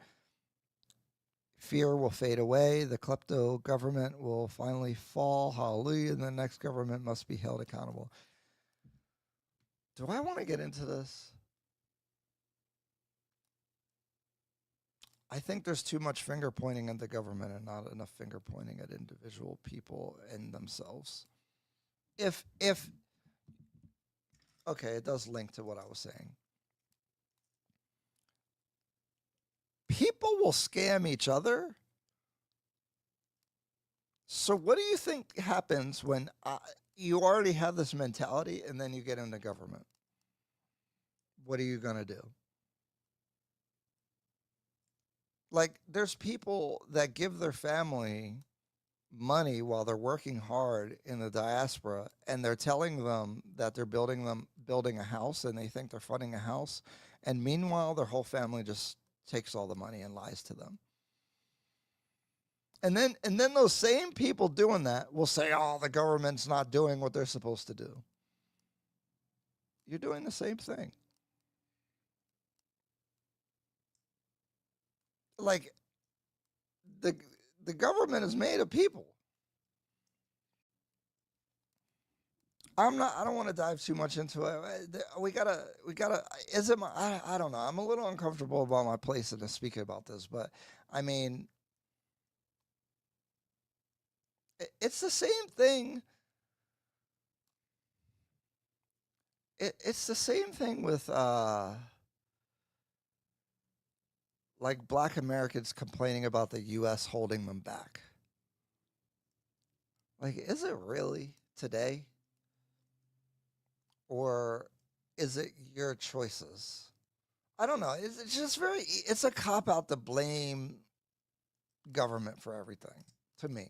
Fear will fade away. The klepto government will finally fall. Hallelujah. And the next government must be held accountable. Do I want to get into this? I think there's too much finger pointing at the government and not enough finger pointing at individual people and themselves. Okay, it does link to what I was saying. People will scam each other. So what do you think happens when you already have this mentality and then you get into government? What are you going to do? Like, there's people that give their family money while they're working hard in the diaspora, and they're telling them that they're building a house, and they think they're funding a house, and meanwhile their whole family just takes all the money and lies to them. And then those same people doing that will say, "Oh, the government's not doing what they're supposed to do." You're doing the same thing. Like, the government is made of people. I don't want to dive too much into it. We gotta. Is it my? I don't know. I'm a little uncomfortable about my place in speaking about this, but I mean, it's the same thing. It's the same thing with like Black Americans complaining about the U.S. holding them back. Like, is it really today? Or is it your choices? I don't know. It's just it's a cop out to blame government for everything, to me.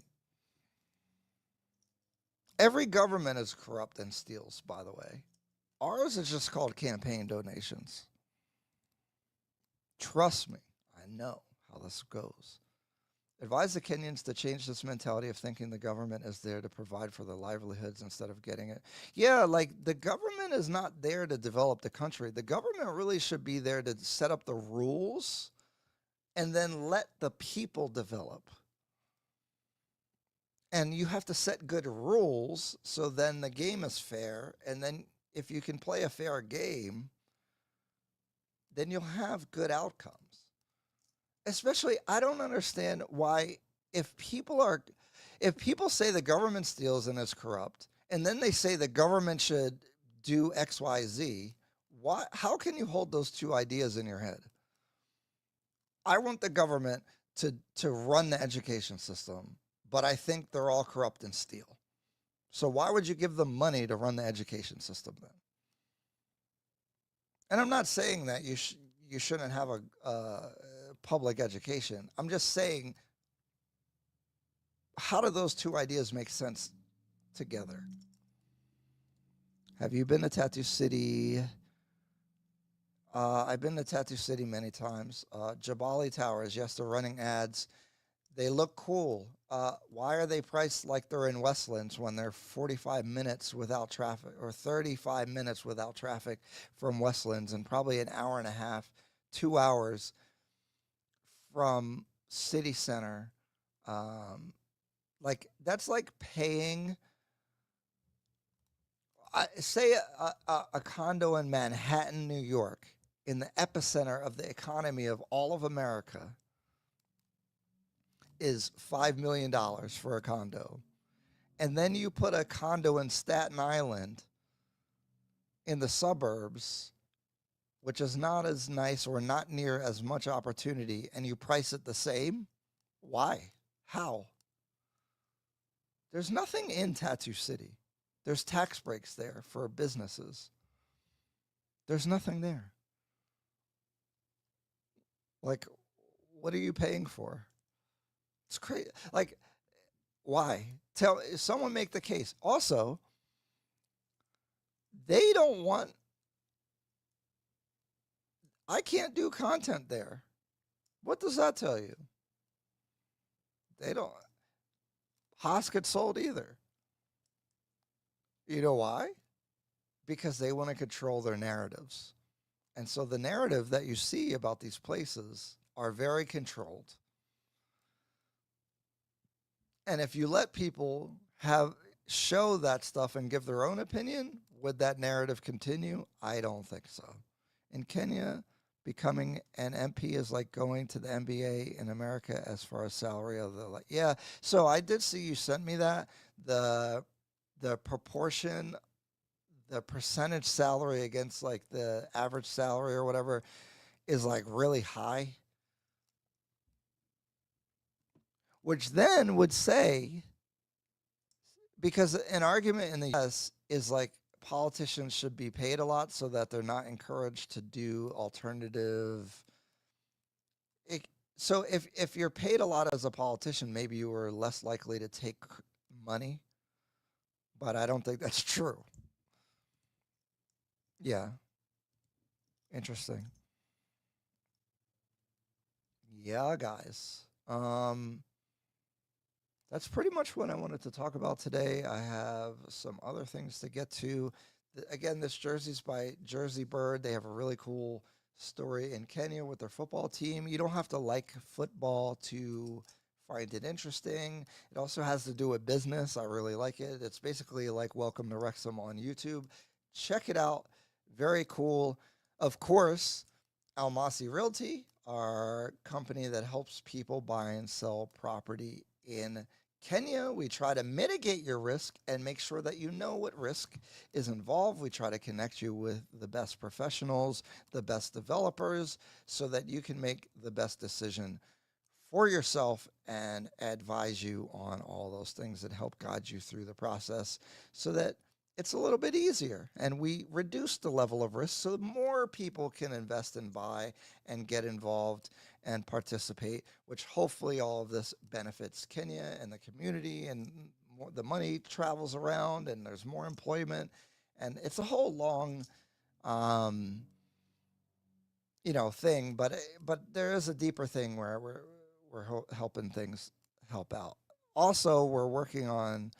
Every government is corrupt and steals, by the way. Ours is just called campaign donations. Trust me, I know how this goes. Advise the Kenyans to change this mentality of thinking the government is there to provide for their livelihoods instead of getting it. Yeah, like, the government is not there to develop the country. The government really should be there to set up the rules and then let the people develop. And you have to set good rules so then the game is fair. And then if you can play a fair game, then you'll have good outcomes. Especially, I don't understand why if people say the government steals and is corrupt, and then they say the government should do X, Y, Z, how can you hold those two ideas in your head? I want the government to run the education system, but I think they're all corrupt and steal. So why would you give them money to run the education system then? And I'm not saying that you shouldn't have a public education. I'm just saying, how do those two ideas make sense together? Have you been to Tattoo City? I've been to Tattoo City many times. Jabali Towers, yes, they're running ads. They look cool. Why are they priced like they're in Westlands when they're 45 minutes without traffic, or 35 minutes without traffic from Westlands, and probably an hour and a half, 2 hours from city center? Like, that's like paying, say, a condo in Manhattan, New York, in the epicenter of the economy of all of America, is $5 million for a condo. And then you put a condo in Staten Island in the suburbs, which is not as nice or not near as much opportunity, and you price it the same. Why? How? There's nothing in Tattoo City. There's tax breaks there for businesses. There's nothing there. Like, what are you paying for? It's crazy. Like, why? Tell someone, make the case. Also, they don't want, I can't do content there. What does that tell you? They don't. Haas gets sold either. You know why? Because they want to control their narratives. And so the narrative that you see about these places are very controlled. And if you let people show that stuff and give their own opinion, would that narrative continue? I don't think so. In Kenya, becoming an MP is like going to the NBA in America as far as salary of the, like, yeah. So I did see you sent me that. The proportion, the percentage salary against like the average salary or whatever is like really high. Which then would say, because an argument in the US is like politicians should be paid a lot so that they're not encouraged to do alternative. So if you're paid a lot as a politician, maybe you were less likely to take money, but I don't think that's true. Yeah. Interesting. Yeah, guys. That's pretty much what I wanted to talk about today. I have some other things to get to. Again, this jersey's by Jersey Bird. They have a really cool story in Kenya with their football team. You don't have to like football to find it interesting. It also has to do with business. I really like it. It's basically like Welcome to Wrexham on YouTube. Check it out. Very cool. Of course, Almasi Realty, our company that helps people buy and sell property in Kenya. We try to mitigate your risk and make sure that you know what risk is involved. We try to connect you with the best professionals, the best developers, so that you can make the best decision for yourself and advise you on all those things that help guide you through the process so that it's a little bit easier and we reduce the level of risk so more people can invest and buy and get involved and participate, which hopefully all of this benefits Kenya and the community, and the money travels around and there's more employment, and it's a whole long thing, but there is a deeper thing where we're helping things help out. Also, we're working on,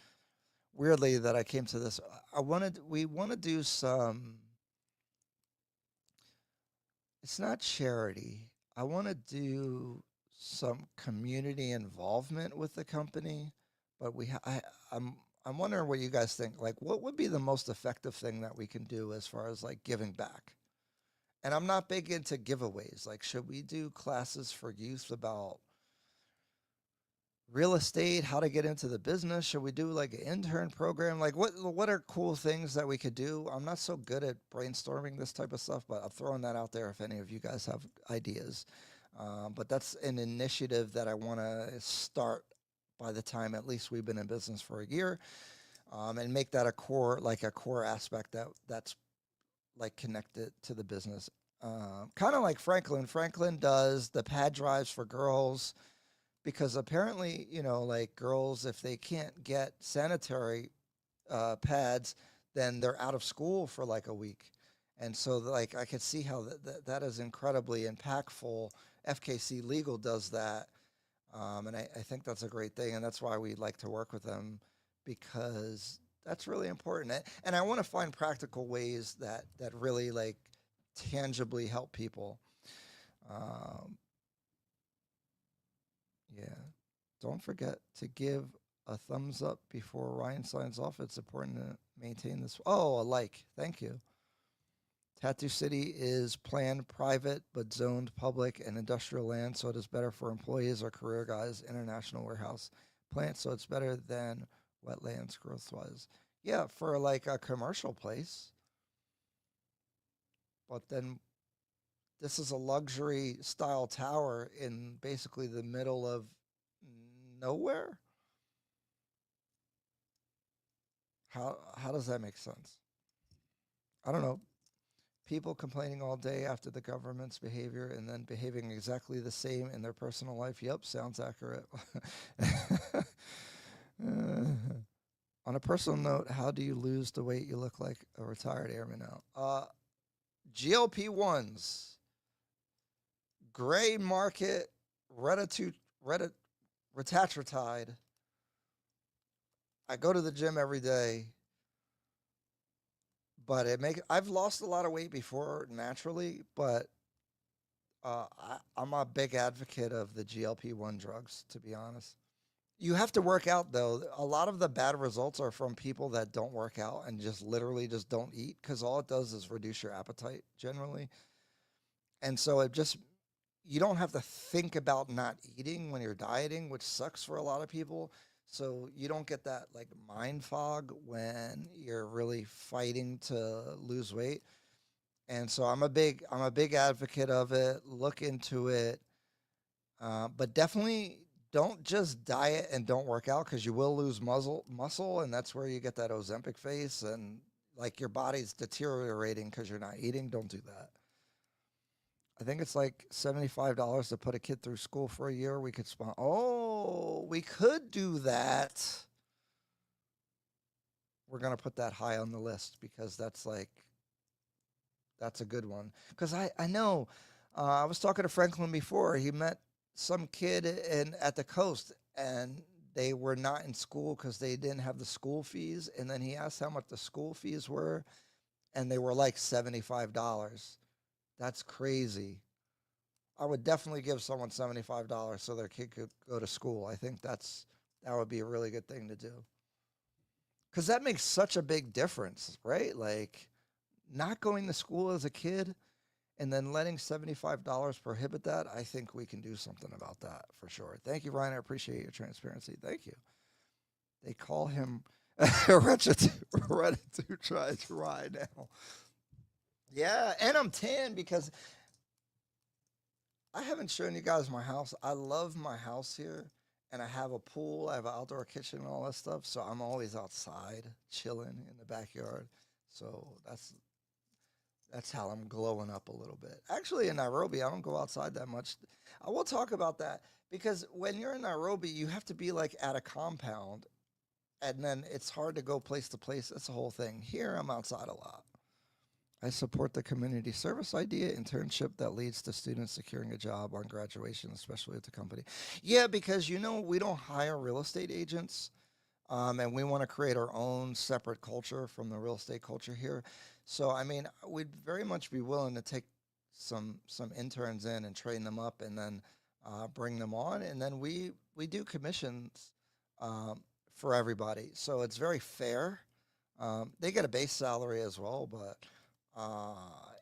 weirdly that I came to this, we want to do some, it's not charity. I want to do some community involvement with the company, but I'm wondering what you guys think. Like, what would be the most effective thing that we can do as far as like giving back? And I'm not big into giveaways. Like, should we do classes for youth about real estate, how to get into the business? Should we do like an intern program? Like, what are cool things that we could do? I'm not so good at brainstorming this type of stuff, but I'm throwing that out there if any of you guys have ideas. But that's an initiative that I want to start by the time at least we've been in business for a year, and make that a core aspect that's like connected to the business. Kind of like Franklin. Franklin does the pad drives for girls, because apparently, like girls, if they can't get sanitary pads, then they're out of school for like a week. And so like I could see how that is incredibly impactful. FKC Legal does that. And I think that's a great thing. And that's why we like to work with them, because that's really important. And I want to find practical ways that really like tangibly help people. Yeah. Don't forget to give a thumbs up before Ryan signs off. It's important to maintain this. Oh, a like. Thank you. Tattoo City is planned private but zoned public and industrial land, so it is better for employees or career guys. International warehouse plant, so it's better than wetlands growth wise. Yeah, for like a commercial place. But then this is a luxury style tower in basically the middle of nowhere. How does that make sense? I don't know. People complaining all day after the government's behavior and then behaving exactly the same in their personal life. Yep, sounds accurate. On a personal note, how do you lose the weight you look like a retired airman now? GLP-1s, gray market, retatrutide. I go to the gym every day, but I've lost a lot of weight before naturally, but I'm a big advocate of the GLP-1 drugs, to be honest. You have to work out though. A lot of the bad results are from people that don't work out and just literally just don't eat, because all it does is reduce your appetite generally. And so you don't have to think about not eating when you're dieting, which sucks for a lot of people. So you don't get that like mind fog when you're really fighting to lose weight. And so I'm a big advocate of it. Look into it, but definitely don't just diet and don't work out, because you will lose muscle, and that's where you get that Ozempic face and like your body's deteriorating because you're not eating. Don't do that. I think it's like $75 to put a kid through school for a year. We could we could do that. We're gonna put that high on the list because that's a good one. Because I know I was talking to Franklin before. He met some kid at the coast, and they were not in school because they didn't have the school fees. And then he asked how much the school fees were, and they were like $75. That's crazy. I would definitely give someone $75 so their kid could go to school. I think that would be a really good thing to do. Because that makes such a big difference, right? Like not going to school as a kid and then letting $75 prohibit that. I think we can do something about that for sure. Thank you, Ryan. I appreciate your transparency. Thank you. They call him Hereditary now. Yeah, and I'm tan because I haven't shown you guys my house. I love my house here, and I have a pool. I have an outdoor kitchen and all that stuff. So I'm always outside chilling in the backyard. So that's how I'm glowing up a little bit. Actually, in Nairobi, I don't go outside that much. I will talk about that because when you're in Nairobi, you have to be like at a compound, and then it's hard to go place to place. That's the whole thing. Here, I'm outside a lot. I support the community service idea, internship that leads to students securing a job on graduation, especially at the company. Yeah, because we don't hire real estate agents, and we want to create our own separate culture from the real estate culture here. So, I mean, we'd very much be willing to take some interns in and train them up, and then bring them on, and then we do commissions for everybody. So it's very fair. They get a base salary as well, but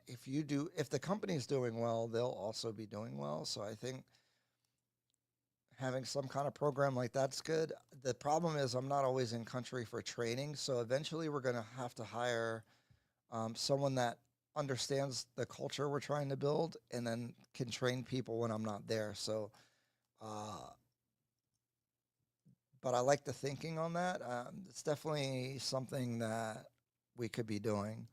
if the company's doing well, they'll also be doing well. So I think having some kind of program like that's good. The problem is I'm not always in country for training, so eventually we're going to have to hire someone that understands the culture we're trying to build and then can train people when I'm not there. So, but I like the thinking on that. It's definitely something that we could be doing.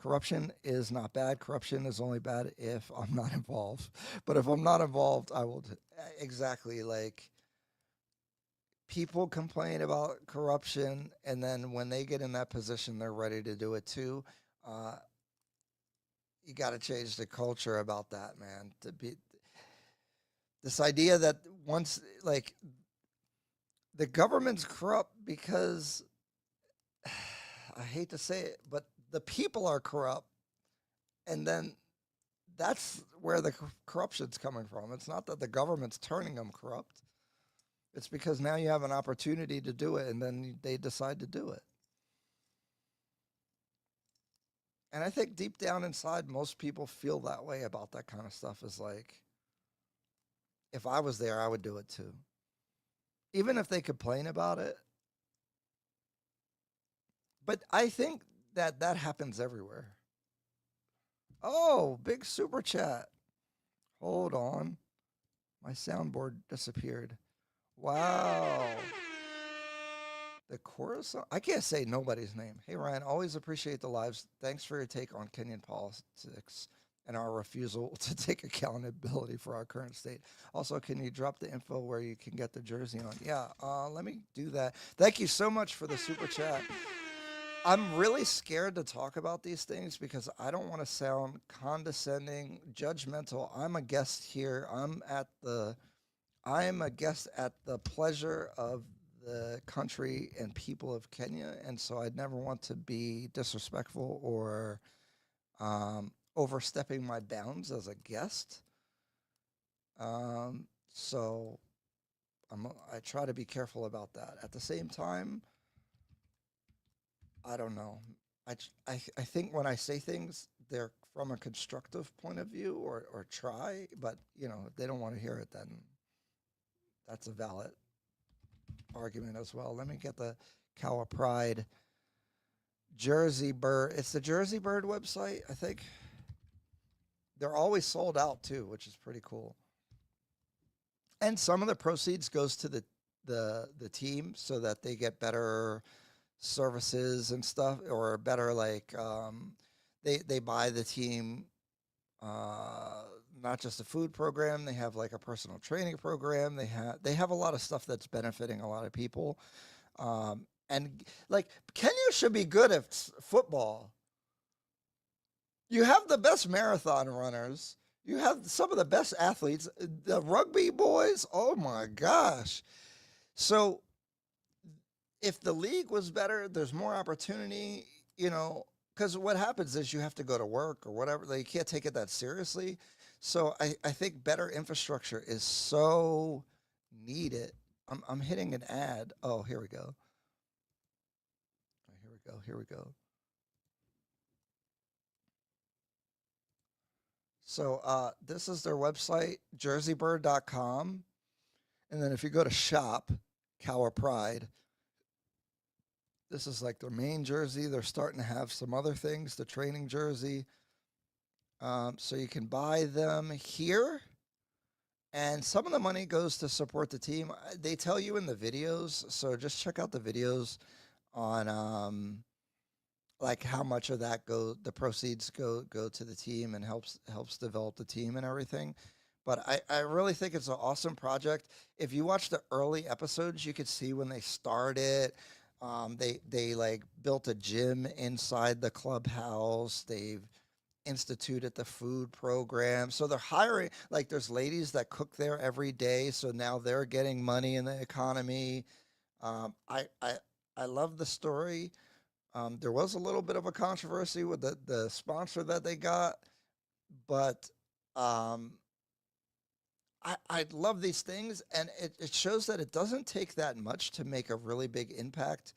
Corruption is not bad. Corruption is only bad if I'm not involved. But if I'm not involved, I will exactly like people complain about corruption, and then when they get in that position, they're ready to do it too. You got to change the culture about that, man. To be this idea that once like the government's corrupt because I hate to say it, but the people are corrupt, and then that's where the corruption's coming from. It's not that the government's turning them corrupt. It's because now you have an opportunity to do it, and then they decide to do it. And I think deep down inside, most people feel that way about that kind of stuff. Is like, if I was there, I would do it too. Even if they complain about it. But I think that that happens everywhere. Oh, big super chat. Hold on. My soundboard disappeared. Wow. The chorus? I can't say nobody's name. Hey, Ryan, always appreciate the lives. Thanks for your take on Kenyan politics and our refusal to take accountability for our current state. Also, can you drop the info where you can get the jersey on? Yeah, let me do that. Thank you so much for the super chat. I'm really scared to talk about these things because I don't want to sound condescending, judgmental. I'm a guest here. I am a guest at the pleasure of the country and people of Kenya, and so I'd never want to be disrespectful or overstepping my bounds as a guest. So I try to be careful about that. At the same time, I don't know. I think when I say things, they're from a constructive point of view or try, but if they don't want to hear it, then that's a valid argument as well. Let me get the Cow of Pride Jersey Bird. It's the Jersey Bird website, I think. They're always sold out too, which is pretty cool. And some of the proceeds goes to the team so that they get better services and stuff, or better they buy the team not just a food program. They have like a personal training program. They have a lot of stuff that's benefiting a lot of people. And like Kenya should be good at football. You have the best marathon runners. You have some of the best athletes. The rugby boys, oh my gosh. So if the league was better, there's more opportunity, because what happens is you have to go to work or whatever. You can't take it that seriously. So I think better infrastructure is so needed. I'm hitting an ad. Oh, here we go. Here we go. So this is their website, jerseybird.com. And then if you go to shop, Cow of Pride, this is like their main jersey. They're starting to have some other things, the training jersey. So you can buy them here. And some of the money goes to support the team. They tell you in the videos. So just check out the videos on like how much of that the proceeds go to the team and helps develop the team and everything. But I really think it's an awesome project. If you watch the early episodes, you could see when they started. They like built a gym inside the clubhouse. They've instituted the food program. So they're hiring, like there's ladies that cook there every day. So now they're getting money in the economy. I love the story. There was a little bit of a controversy with the sponsor that they got, but I love these things, and it shows that it doesn't take that much to make a really big impact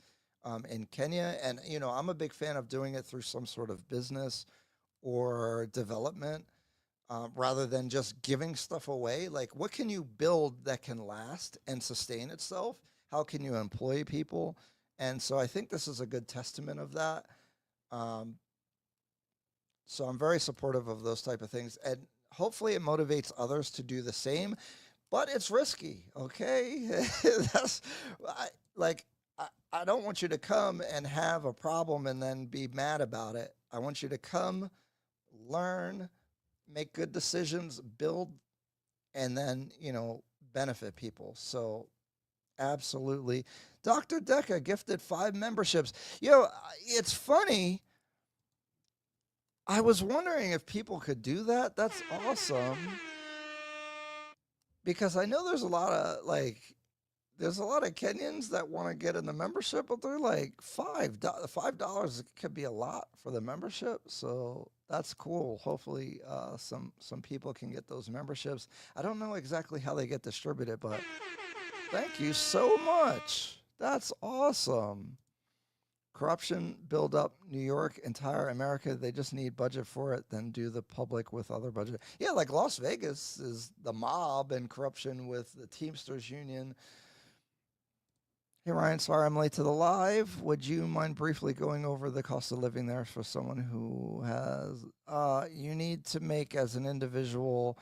in Kenya. And, I'm a big fan of doing it through some sort of business or development rather than just giving stuff away. Like, what can you build that can last and sustain itself? How can you employ people? And so I think this is a good testament of that. So I'm very supportive of those type of things. And hopefully it motivates others to do the same, but it's risky. Okay. I don't want you to come and have a problem and then be mad about it. I want you to come, learn, make good decisions, build, and then, benefit people. So absolutely. Dr. Deca gifted 5 memberships. It's funny. I was wondering if people could do that. That's awesome. Because I know there's a lot of Kenyans that want to get in the membership, but they're like $5 could be a lot for the membership. So that's cool. Hopefully some people can get those memberships. I don't know exactly how they get distributed, but thank you so much. That's awesome. corruption build up New York, entire America. They just need budget for it, then do the public with other budget. Yeah, like Las Vegas is the mob and corruption with the Teamsters Union. Hey Ryan, sorry I'm late to the live. Would you mind briefly going over the cost of living there for someone who has, you need to make as an individual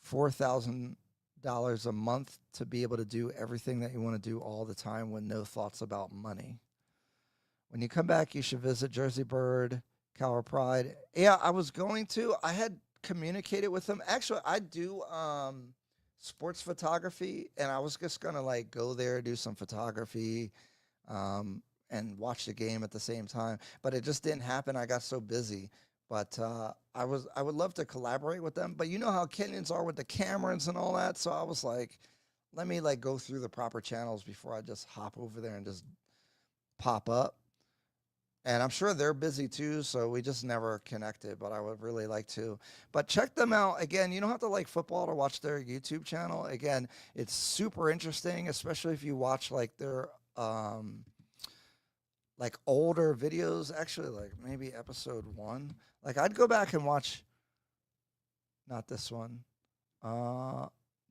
$4,000 a month to be able to do everything that you want to do all the time with no thoughts about money. When you come back, you should visit Jersey Bird, Cower Pride. Yeah, I was going to. I had communicated with them. Actually, I do sports photography, and I was just gonna like go there, do some photography, and watch the game at the same time. But it just didn't happen. I got so busy. But I would love to collaborate with them. But you know how Kenyans are with the cameras and all that. So I was like, let me like go through the proper channels before I just hop over there and just pop up. And I'm sure they're busy too, so we just never connected, but I would really like to. But check them out. Again, you don't have to like football to watch their YouTube channel. Again, it's super interesting, especially if you watch like their like older videos, actually like maybe episode 1. Like I'd go back and watch, not this one,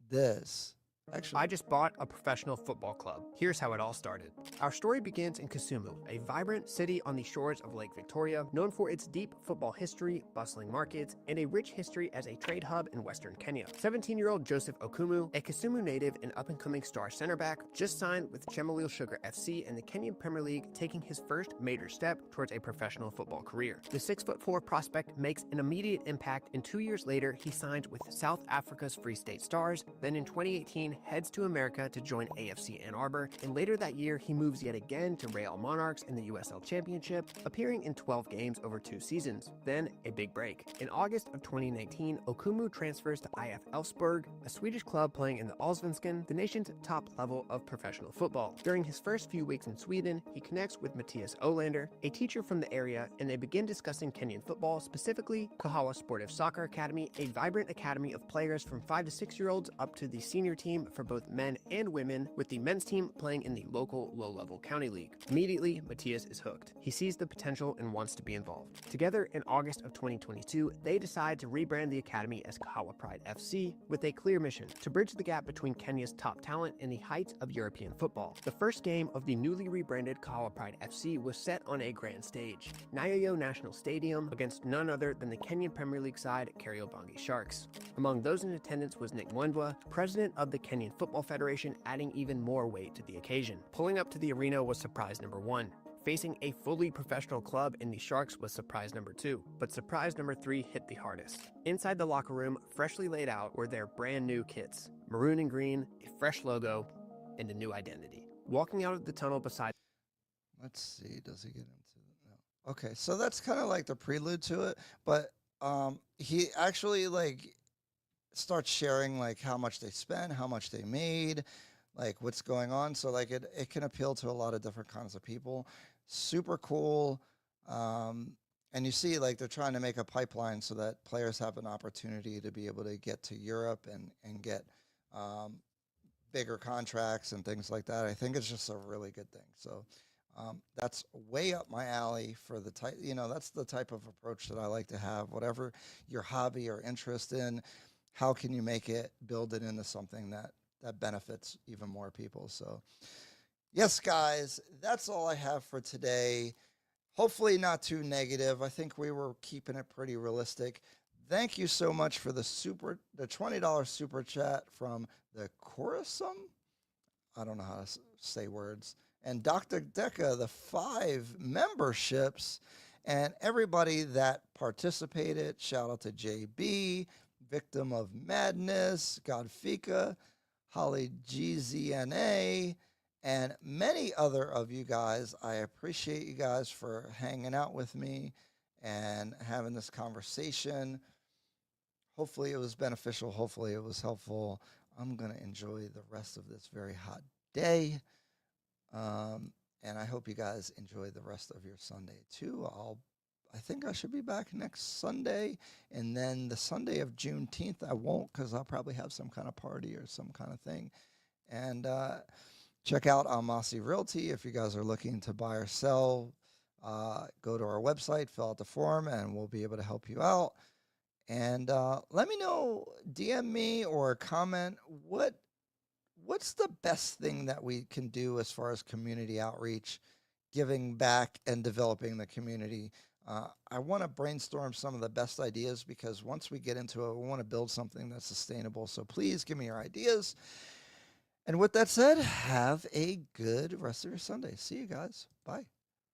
this. Actually,
I just bought a professional football club. Here's how it all started. Our story begins in Kisumu, a vibrant city on the shores of Lake Victoria, known for its deep football history, bustling markets, and a rich history as a trade hub in Western Kenya. 17-year-old Joseph Okumu, a Kisumu native and up-and-coming star center back, just signed with Chemelil Sugar FC in the Kenyan Premier League, taking his first major step towards a professional football career. The 6'4" prospect makes an immediate impact, and 2 years later, he signed with South Africa's Free State Stars. Then in 2018, heads to America to join AFC Ann Arbor, and later that year he moves yet again to Real Monarchs in the USL Championship, appearing in 12 games over 2 seasons. Then a big break. In August of 2019, Okumu transfers to IF Elfsborg, a Swedish club playing in the Allsvenskan, the nation's top level of professional football. During his first few weeks in Sweden, he connects with Matthias Olander, a teacher from the area, and they begin discussing Kenyan football, specifically Kahawa Sportive Soccer Academy, a vibrant academy of players from 5 to 6-year-olds up to the senior team for both men and women, with the men's team playing in the local low-level county league. Immediately, Matthias is hooked. He sees the potential and wants to be involved. Together, in August of 2022, they decide to rebrand the academy as Kahawa Pride FC with a clear mission: to bridge the gap between Kenya's top talent and the heights of European football. The first game of the newly rebranded Kahawa Pride FC was set on a grand stage, Nyayo National Stadium, against none other than the Kenyan Premier League side, Kariobangi Sharks. Among those in attendance was Nick Mwendwa, president of the Kenyan Football Federation, adding even more weight to the occasion. Pulling up to the arena was surprise number 1. Facing a fully professional club in the Sharks was surprise number 2, but surprise number 3 hit the hardest. Inside the locker room, freshly laid out, were their brand new kits: maroon and green, a fresh logo, and a new identity. Walking out of the tunnel beside...
Let's see, does he get into it? No. Okay, so that's kind of like the prelude to it, but he actually like starts sharing like how much they spent, how much they made, like what's going on. So like it can appeal to a lot of different kinds of people. Super cool. And you see like they're trying to make a pipeline so that players have an opportunity to be able to get to Europe and get bigger contracts and things like that. I think it's just a really good thing. So that's way up my alley for the type, that's the type of approach that I like to have. Whatever your hobby or interest in, how can you make it, build it into something that benefits even more people? So yes, guys, that's all I have for today. Hopefully not too negative. I think we were keeping it pretty realistic. Thank you so much for the $20 super chat from the Chorusum. I don't know how to say words. And Dr. Deca, the 5 memberships, and everybody that participated. Shout out to JB, Victim of Madness, Godfika, Holly GZNA, and many other of you guys. I appreciate you guys for hanging out with me and having this conversation. Hopefully it was beneficial. Hopefully it was helpful. I'm going to enjoy the rest of this very hot day. And I hope you guys enjoy the rest of your Sunday too. I think I should be back next Sunday, and then the Sunday of Juneteenth I won't, because I'll probably have some kind of party or some kind of thing. And Check out Amasi Realty if you guys are looking to buy or sell. Go to our website, fill out the form, and we'll be able to help you out. And let me know, DM me or comment what's the best thing that we can do as far as community outreach, giving back, and developing the community. I want to brainstorm some of the best ideas because once we get into it, we want to build something that's sustainable. So please give me your ideas. And with that said, have a good rest of your Sunday. See you guys. Bye.